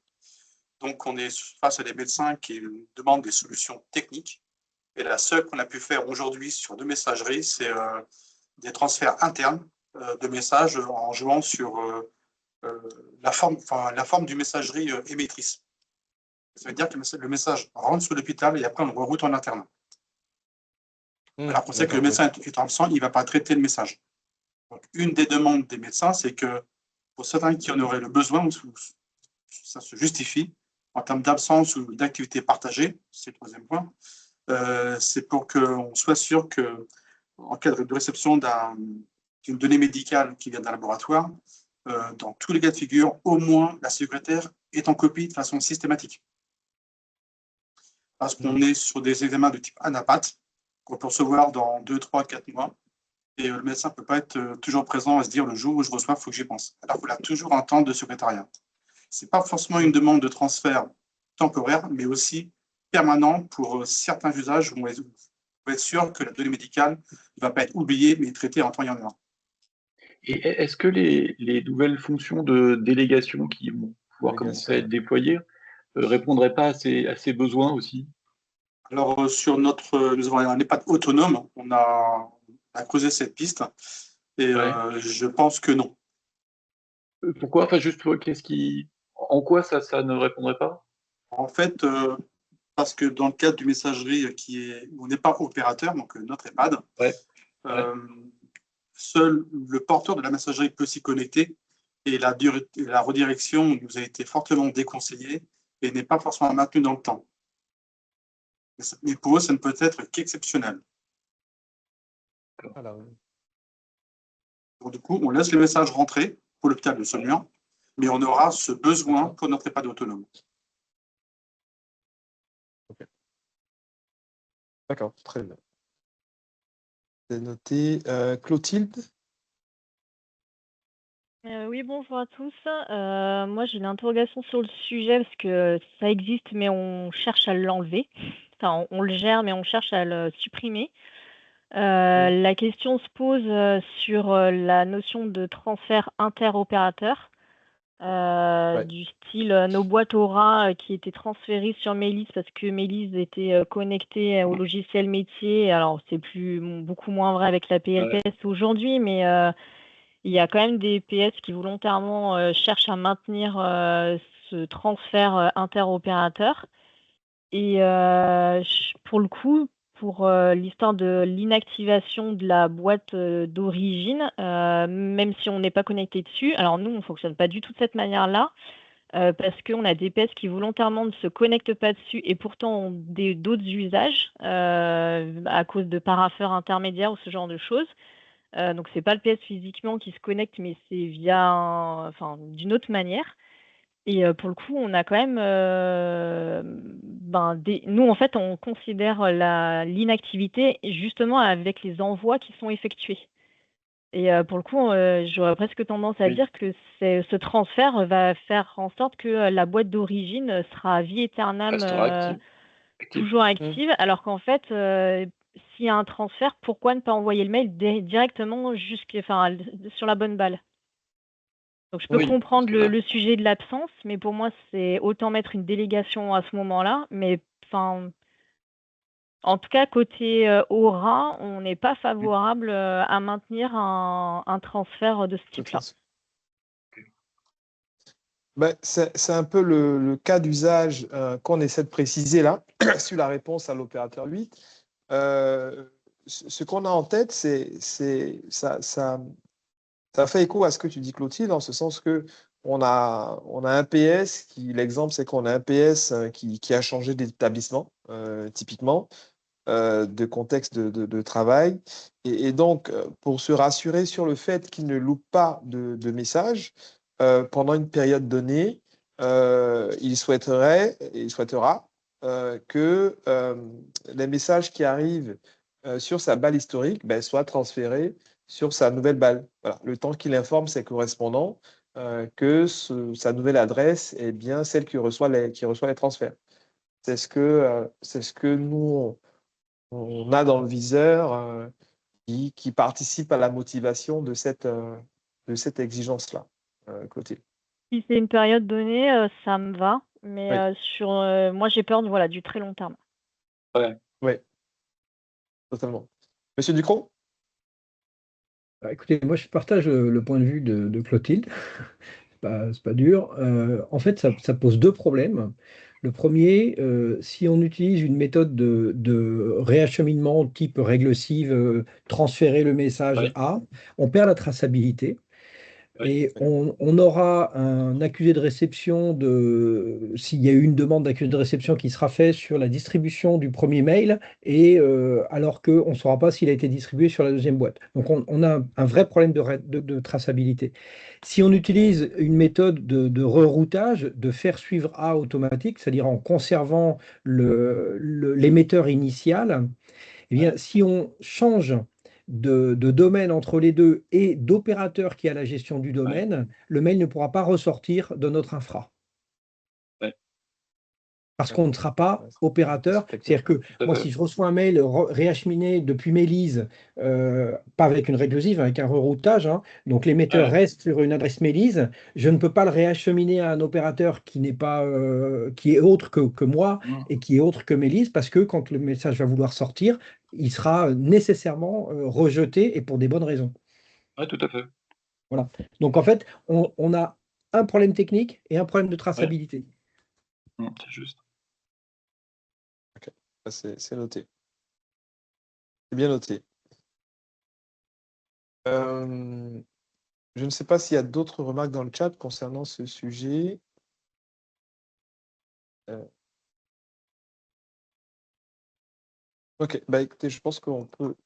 Donc, on est face à des médecins qui demandent des solutions techniques. Et la seule qu'on a pu faire aujourd'hui sur deux messageries, c'est des transferts internes de messages en jouant sur la forme du messagerie émettrice. Ça veut dire que le message rentre sur l'hôpital et après on le reroute en interne. Alors on sait que le médecin est absent, il ne va pas traiter le message. Donc, une des demandes des médecins, c'est que pour certains qui en auraient le besoin, ça se justifie, en termes d'absence ou d'activité partagée, c'est le troisième point, c'est pour qu'on soit sûr qu'en cas de réception d'une donnée médicale qui vient d'un laboratoire, dans tous les cas de figure, au moins la secrétaire est en copie de façon systématique. Parce qu'on est sur des examens de type ANAPAT, qu'on peut recevoir dans 2, 3, 4 mois, et le médecin ne peut pas être toujours présent à se dire le jour où je reçois, il faut que j'y pense. Alors qu'il a toujours un temps de secrétariat. Ce n'est pas forcément une demande de transfert temporaire, mais aussi permanent pour certains usages où on va être sûr que la donnée médicale ne va pas être oubliée, mais traitée en temps et en heure. Et est-ce que les nouvelles fonctions de délégation qui vont pouvoir commencer à être déployées ne répondraient pas à ces besoins aussi? Alors, nous avons un EHPAD autonome, on a creusé cette piste, et je pense que non. Pourquoi? Enfin, juste, en quoi ça ne répondrait pas? En fait, parce que dans le cadre du messagerie où on n'est pas opérateur, donc notre EHPAD, seul le porteur de la messagerie peut s'y connecter et la redirection nous a été fortement déconseillée et n'est pas forcément maintenue dans le temps. Mais pour eux, ça ne peut être qu'exceptionnel. Donc, du coup, on laisse les messages rentrer pour l'hôpital de Saumur, mais on aura ce besoin pour notre EHPAD autonome. D'accord, très bien. C'est noté. Clotilde? Oui, bonjour à tous. Moi, j'ai une interrogation sur le sujet parce que ça existe, mais on cherche à l'enlever. Enfin, on le gère, mais on cherche à le supprimer. La question se pose sur la notion de transfert interopérateur, du style nos boîtes Aura qui étaient transférées sur Mélis parce que Mélis était connectée au logiciel métier. Alors, c'est beaucoup moins vrai avec la PLPS aujourd'hui, mais il y a quand même des PS qui volontairement cherchent à maintenir ce transfert interopérateur. Et pour le coup, pour l'histoire de l'inactivation de la boîte d'origine, même si on n'est pas connecté dessus, alors nous, on ne fonctionne pas du tout de cette manière-là, parce qu'on a des PS qui volontairement ne se connectent pas dessus et pourtant ont d'autres usages à cause de parapheurs intermédiaires ou ce genre de choses. Donc c'est pas le PS physiquement qui se connecte, mais c'est via d'une autre manière. Et pour le coup, on a quand même, nous en fait, on considère l'inactivité justement avec les envois qui sont effectués. Et pour le coup, j'aurais presque tendance à dire que ce transfert va faire en sorte que la boîte d'origine sera à vie éternelle toujours active, alors qu'en fait, s'il y a un transfert, pourquoi ne pas envoyer le mail directement sur la bonne balle? Donc je peux comprendre le sujet de l'absence, mais pour moi, c'est autant mettre une délégation à ce moment-là. Mais en tout cas, côté Aura, on n'est pas favorable à maintenir un transfert de ce type-là. C'est un peu le cas d'usage qu'on essaie de préciser là, sur la réponse à l'opérateur 8. Ce qu'on a en tête, ça fait écho à ce que tu dis, Clotilde, en ce sens que on a un PS l'exemple, c'est qu'on a un PS qui a changé d'établissement, typiquement, de contexte de travail. Et donc, pour se rassurer sur le fait qu'il ne loupe pas de messages pendant une période donnée, il souhaitera que les messages qui arrivent sur sa balle historique soient transférés sur sa nouvelle balle. Voilà. Le temps qu'il informe ses correspondants que sa nouvelle adresse est bien celle qui reçoit les transferts. C'est ce que nous, on a dans le viseur qui participe à la motivation de cette exigence-là, Clotilde. Si c'est une période donnée, ça me va, mais moi, j'ai peur du très long terme. Oui, totalement. Monsieur Ducrot? Écoutez, moi je partage le point de vue de Clotilde. C'est pas dur. En fait, ça pose deux problèmes. Le premier, si on utilise une méthode de réacheminement type régressive, transférer le message on perd la traçabilité. Et on aura un accusé de réception s'il y a eu une demande d'accusé de réception qui sera faite sur la distribution du premier mail, et alors qu'on ne saura pas s'il a été distribué sur la deuxième boîte. Donc on a un vrai problème de traçabilité. Si on utilise une méthode de reroutage, de faire suivre A automatique, c'est-à-dire en conservant l'émetteur initial, eh bien, si on change de domaine entre les deux et d'opérateur qui a la gestion du domaine, le mail ne pourra pas ressortir de notre infra. Parce qu'on ne sera pas opérateur. C'est-à-dire que moi, si je reçois un mail réacheminé depuis Mélis, pas avec une régressive, avec un reroutage, donc l'émetteur reste sur une adresse Mélis, je ne peux pas le réacheminer à un opérateur qui n'est pas, qui est autre que moi et qui est autre que Mélis, parce que quand le message va vouloir sortir, il sera nécessairement rejeté, et pour des bonnes raisons. Oui, tout à fait. Voilà. Donc en fait, on a un problème technique et un problème de traçabilité. C'est juste. Ok, c'est noté. C'est bien noté. Je ne sais pas s'il y a d'autres remarques dans le chat concernant ce sujet. Ok, bah écoutez, je pense qu'on peut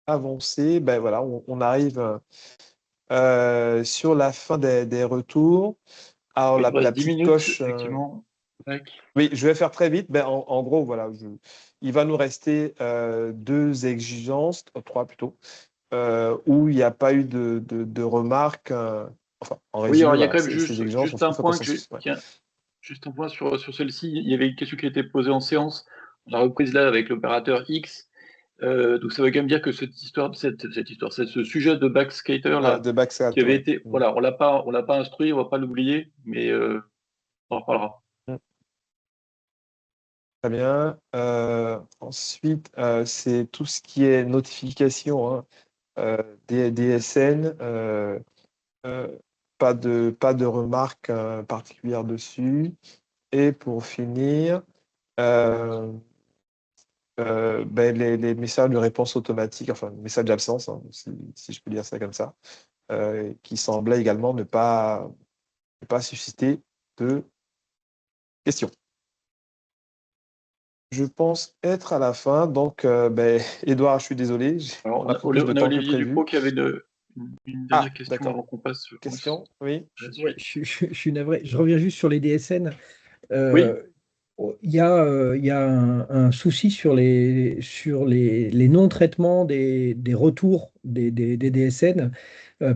avancer. Ben voilà, on arrive sur la fin des retours. Alors, Il la nous reste 10 petite minutes, coche. effectivement. Oui, je vais faire très vite. Ben, en gros, voilà, il va nous rester 2 exigences, 3 plutôt, où il n'y a pas eu de remarques. Enfin, en Oui, alors résumé, il y a voilà, quand même ces exigences, on juste se un trouve à point consensus. Ouais. juste un point sur celle-ci. Il y avait une question qui a été posée en séance. On a reprise là avec l'opérateur X. Donc ça veut quand même dire que ce sujet de backskater là, De backsat, qui avait ouais. été, voilà, on l'a pas instruit, on va pas l'oublier, mais on en reparlera. Très bien. Ensuite, c'est tout ce qui est notification, hein, des DSN. Pas de remarques particulières dessus. Et pour finir, ben, les messages de réponse automatique, enfin, messages d'absence, hein, si je peux dire ça comme ça, qui semblaient également ne pas susciter de questions. Je pense être à la fin, donc ben, Edouard, je suis désolé, Alors, on a pris plus de on a temps que Olivier prévu. Dupont qui avait une dernière question d'accord. avant qu'on passe. Question, oui. Ouais, je suis navré. Je reviens juste sur les DSN. Oui. Il y a un souci sur les non-traitements des retours des DSN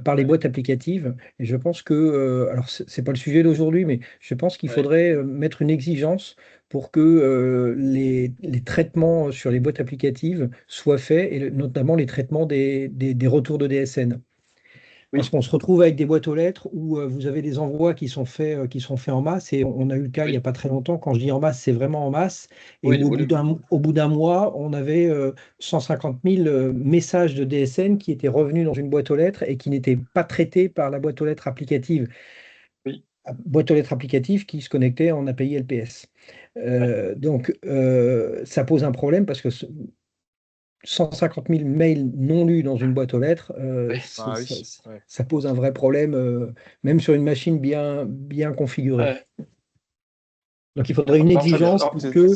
par les boîtes applicatives. Et je pense que, alors c'est pas le sujet d'aujourd'hui, mais je pense qu'il faudrait mettre une exigence pour que les traitements sur les boîtes applicatives soient faits, et notamment les traitements des retours de DSN. Parce qu'on se retrouve avec des boîtes aux lettres où vous avez des envois qui sont faits en masse, et on a eu le cas il n'y a pas très longtemps. Quand je dis en masse, c'est vraiment en masse, et où au bout d'un mois, on avait 150 000 messages de DSN qui étaient revenus dans une boîte aux lettres et qui n'étaient pas traités par la boîte aux lettres applicative. Boîte aux lettres applicative qui se connectait en API LPS. Donc, ça pose un problème parce que 150 000 mails non lus dans une boîte aux lettres, ça pose un vrai problème, même sur une machine bien configurée. Donc il faudrait une exigence pour que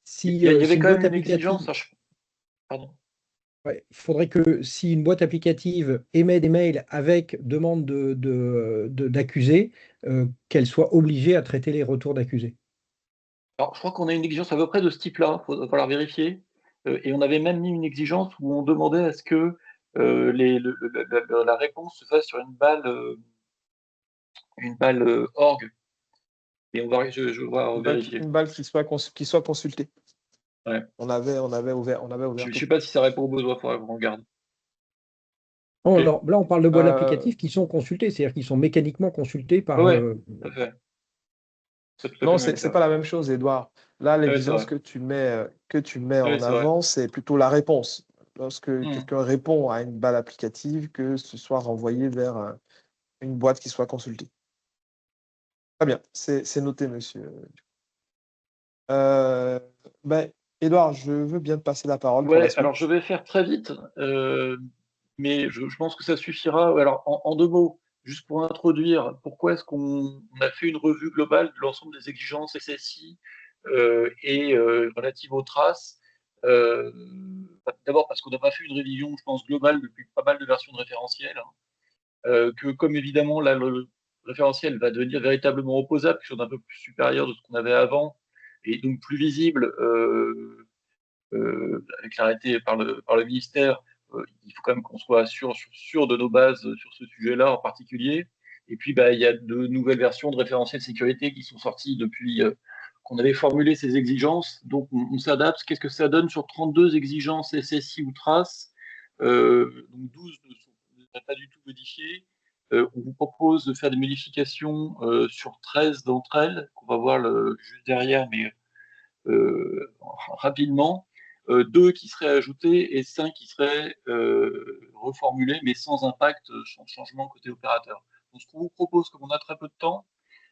si il y avait une quand boîte même une applicative, exigence. Pardon. il faudrait que si une boîte applicative émet des mails avec demande d'accusés, qu'elle soit obligée à traiter les retours d'accusés. Alors, je crois qu'on a une exigence à peu près de ce type-là, il va falloir vérifier. Et on avait même mis une exigence où on demandait à ce que la réponse se fasse sur une balle org. Et je vais vérifier. Une balle qui soit consultée. Ouais. On avait ouvert. Je ne sais pas si ça répond aux besoins, il faudra qu'on regarde. Oh, non, là, on parle de boîtes applicatives qui sont consultées, c'est-à-dire qui sont mécaniquement consultées par. Tout à fait. Non, c'est pas la même chose, Edouard. Là, l'exigence vrai. que tu mets en avant, c'est plutôt la réponse. Lorsque quelqu'un répond à une balle applicative, que ce soit renvoyé vers une boîte qui soit consultée. Très bien, c'est noté, monsieur. Ben, Edouard, je veux bien te passer la parole pour la suite. Alors je vais faire très vite, mais je pense que ça suffira. Alors, en 2 mots, juste pour introduire, pourquoi est-ce qu'on a fait une revue globale de l'ensemble des exigences SSI et relatives aux traces. D'abord parce qu'on n'a pas fait une révision, je pense, globale depuis pas mal de versions de référentiel. Que comme évidemment, là, le référentiel va devenir véritablement opposable, quelque chose d'un peu plus supérieur de ce qu'on avait avant, et donc plus visible, avec l'arrêté par le ministère, il faut quand même qu'on soit sûr de nos bases sur ce sujet-là en particulier. Et puis, il y a de nouvelles versions de référentiels de sécurité qui sont sorties depuis qu'on avait formulé ces exigences. Donc, on s'adapte. Qu'est-ce que ça donne sur 32 exigences SSI ou traces? Donc, 12 ne sont pas du tout modifiées. On vous propose de faire des modifications sur 13 d'entre elles, qu'on va voir juste derrière, mais rapidement. 2 qui seraient ajoutés et 5 qui seraient reformulés, mais sans impact, sans changement côté opérateur. Donc, ce qu'on vous propose, comme on a très peu de temps,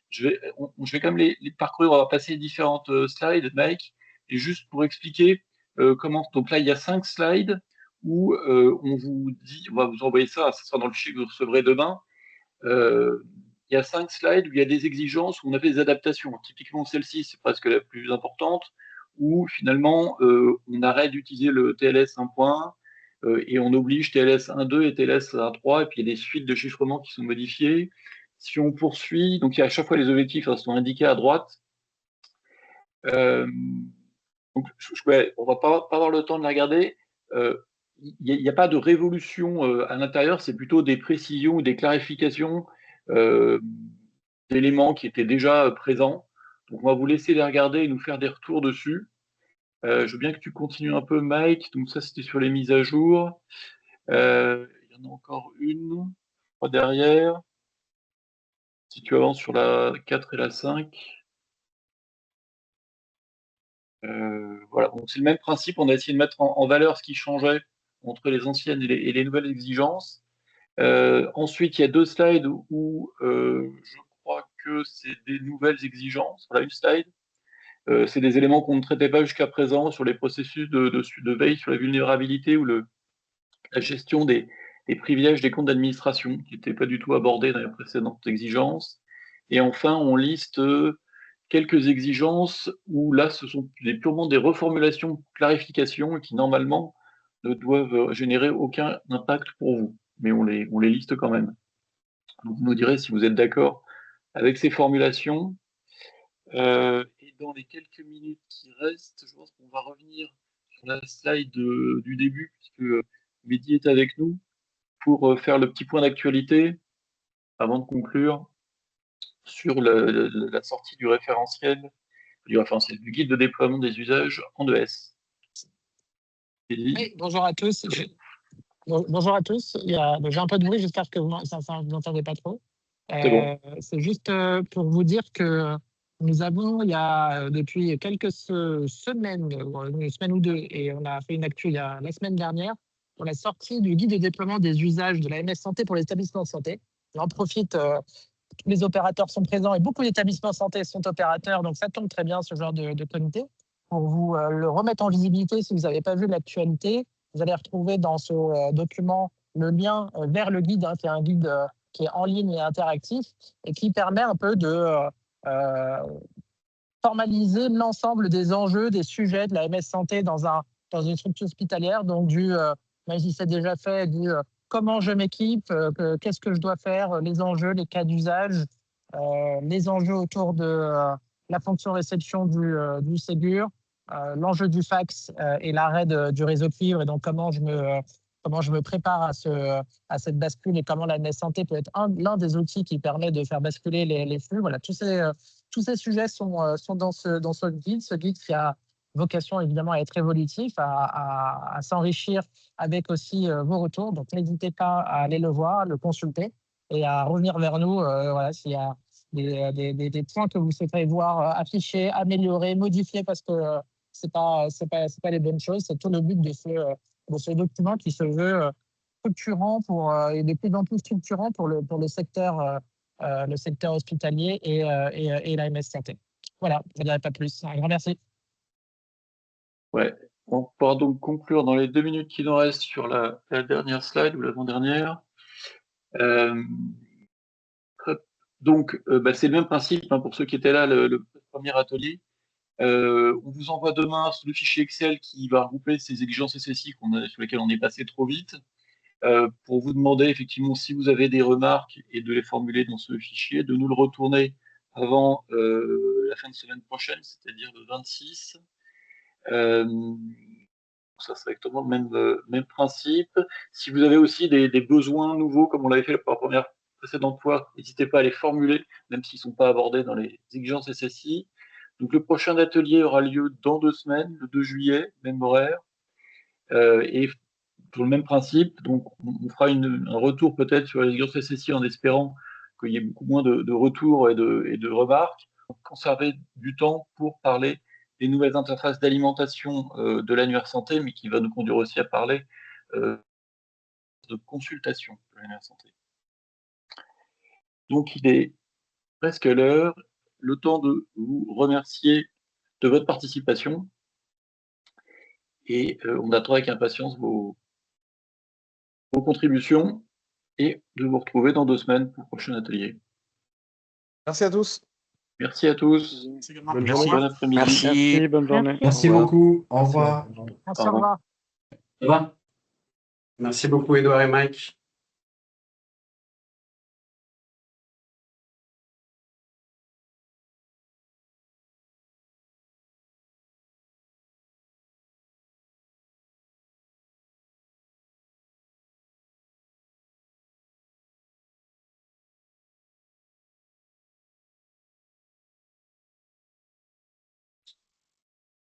je vais quand même les parcourir, on va passer les différentes slides, Mike, et juste pour expliquer comment. Donc là, il y a 5 slides où on va vous envoyer ça sera dans le fichier que vous recevrez demain. Il y a 5 slides où il y a des exigences, où on a fait des adaptations. Typiquement, celle-ci, c'est presque la plus importante, où finalement, on arrête d'utiliser le TLS 1.1 et on oblige TLS 1.2 et TLS 1.3, et puis il y a des suites de chiffrement qui sont modifiées. Si on poursuit, donc il y a à chaque fois les objectifs sont indiqués à droite. Donc, on va pas avoir le temps de la regarder. Il n'y a pas de révolution à l'intérieur, c'est plutôt des précisions ou des clarifications d'éléments qui étaient déjà présents. Donc, on va vous laisser les regarder et nous faire des retours dessus. Je veux bien que tu continues un peu, Mike. Donc, ça, c'était sur les mises à jour. Il y en a encore une, pas derrière. Si tu avances sur la 4 et la 5. Voilà, donc c'est le même principe. On a essayé de mettre en valeur ce qui changeait entre les anciennes et les nouvelles exigences. Ensuite, il y a 2 slides où je crois que c'est des nouvelles exigences. Voilà une slide. C'est des éléments qu'on ne traitait pas jusqu'à présent sur les processus de veille sur la vulnérabilité ou la gestion des privilèges des comptes d'administration, qui n'étaient pas du tout abordés dans les précédentes exigences. Et enfin, on liste quelques exigences où là, ce sont purement des reformulations, clarifications, qui normalement ne doivent générer aucun impact pour vous. Mais on les liste quand même. Donc, vous nous direz si vous êtes d'accord avec ces formulations. Et dans les quelques minutes qui restent, je pense qu'on va revenir sur la slide du début, puisque Mehdi est avec nous, pour faire le petit point d'actualité avant de conclure sur la sortie du référentiel du guide de déploiement des usages en ES. Oui, bonjour à tous. Bonjour à tous. J'ai un peu de bruit, j'espère que vous n'entendez pas trop. C'est juste pour vous dire que nous avons, il y a depuis quelques semaines, une semaine ou deux, et on a fait une actu la semaine dernière, pour la sortie du guide de déploiement des usages de la MS Santé pour les établissements de santé. J'en profite, tous les opérateurs sont présents et beaucoup d'établissements de santé sont opérateurs, donc ça tombe très bien ce genre de comité. Pour vous le remettre en visibilité, si vous n'avez pas vu l'actualité, vous allez retrouver dans ce document le lien vers le guide, qui est un guide qui est en ligne et interactif et qui permet un peu de formaliser l'ensemble des enjeux, des sujets de la MS Santé dans une structure hospitalière. Donc, même si c'est déjà fait, comment je m'équipe, qu'est-ce que je dois faire, les enjeux, les cas d'usage, les enjeux autour de la fonction réception du Ségur, l'enjeu du fax et l'arrêt du réseau cuivre, et donc comment je me prépare à cette bascule et comment la MS Santé peut être l'un des outils qui permet de faire basculer les flux. Voilà, tous ces sujets sont dans ce guide qui a vocation évidemment à être évolutif, à s'enrichir avec aussi vos retours. Donc n'hésitez pas à aller le voir, le consulter et à revenir vers nous voilà, s'il y a des points que vous souhaiterez voir affichés, améliorés, modifiés, parce que c'est pas les bonnes choses. C'est tout le but de ce document qui se veut structurant et de plus en plus structurant pour le secteur hospitalier et la MS Santé. Voilà, je ne dirai pas plus. Un grand merci. Ouais, on pourra donc conclure dans les 2 minutes qui nous restent sur la dernière slide ou l'avant-dernière. Donc, c'est le même principe pour ceux qui étaient là, le premier atelier. On vous envoie demain le fichier Excel qui va regrouper ces exigences SSI sur lesquelles on est passé trop vite, pour vous demander effectivement si vous avez des remarques et de les formuler dans ce fichier, de nous le retourner avant la fin de semaine prochaine, c'est-à-dire le 26. Ça serait exactement le même principe. Si vous avez aussi des besoins nouveaux, comme on l'avait fait pour la précédente fois, n'hésitez pas à les formuler, même s'ils ne sont pas abordés dans les exigences SSI. Donc le prochain atelier aura lieu dans 2 semaines, le 2 juillet, même horaire, et pour le même principe. Donc on fera un retour peut-être sur les exigences SSI en espérant qu'il y ait beaucoup moins de retours et de remarques. Donc, conserver du temps pour parler des nouvelles interfaces d'alimentation de l'annuaire santé, mais qui va nous conduire aussi à parler de consultation de l'annuaire santé. Donc il est presque l'heure. Le temps de vous remercier de votre participation et on attend avec impatience vos contributions et de vous retrouver dans 2 semaines pour le prochain atelier. Merci à tous. Merci à tous. Merci également. Bonne Au journée. revoir. Bon après-midi. Merci, bonne journée. Merci Au revoir. beaucoup. Au revoir. Merci, au revoir. Au revoir. Merci beaucoup, Edouard et Mike.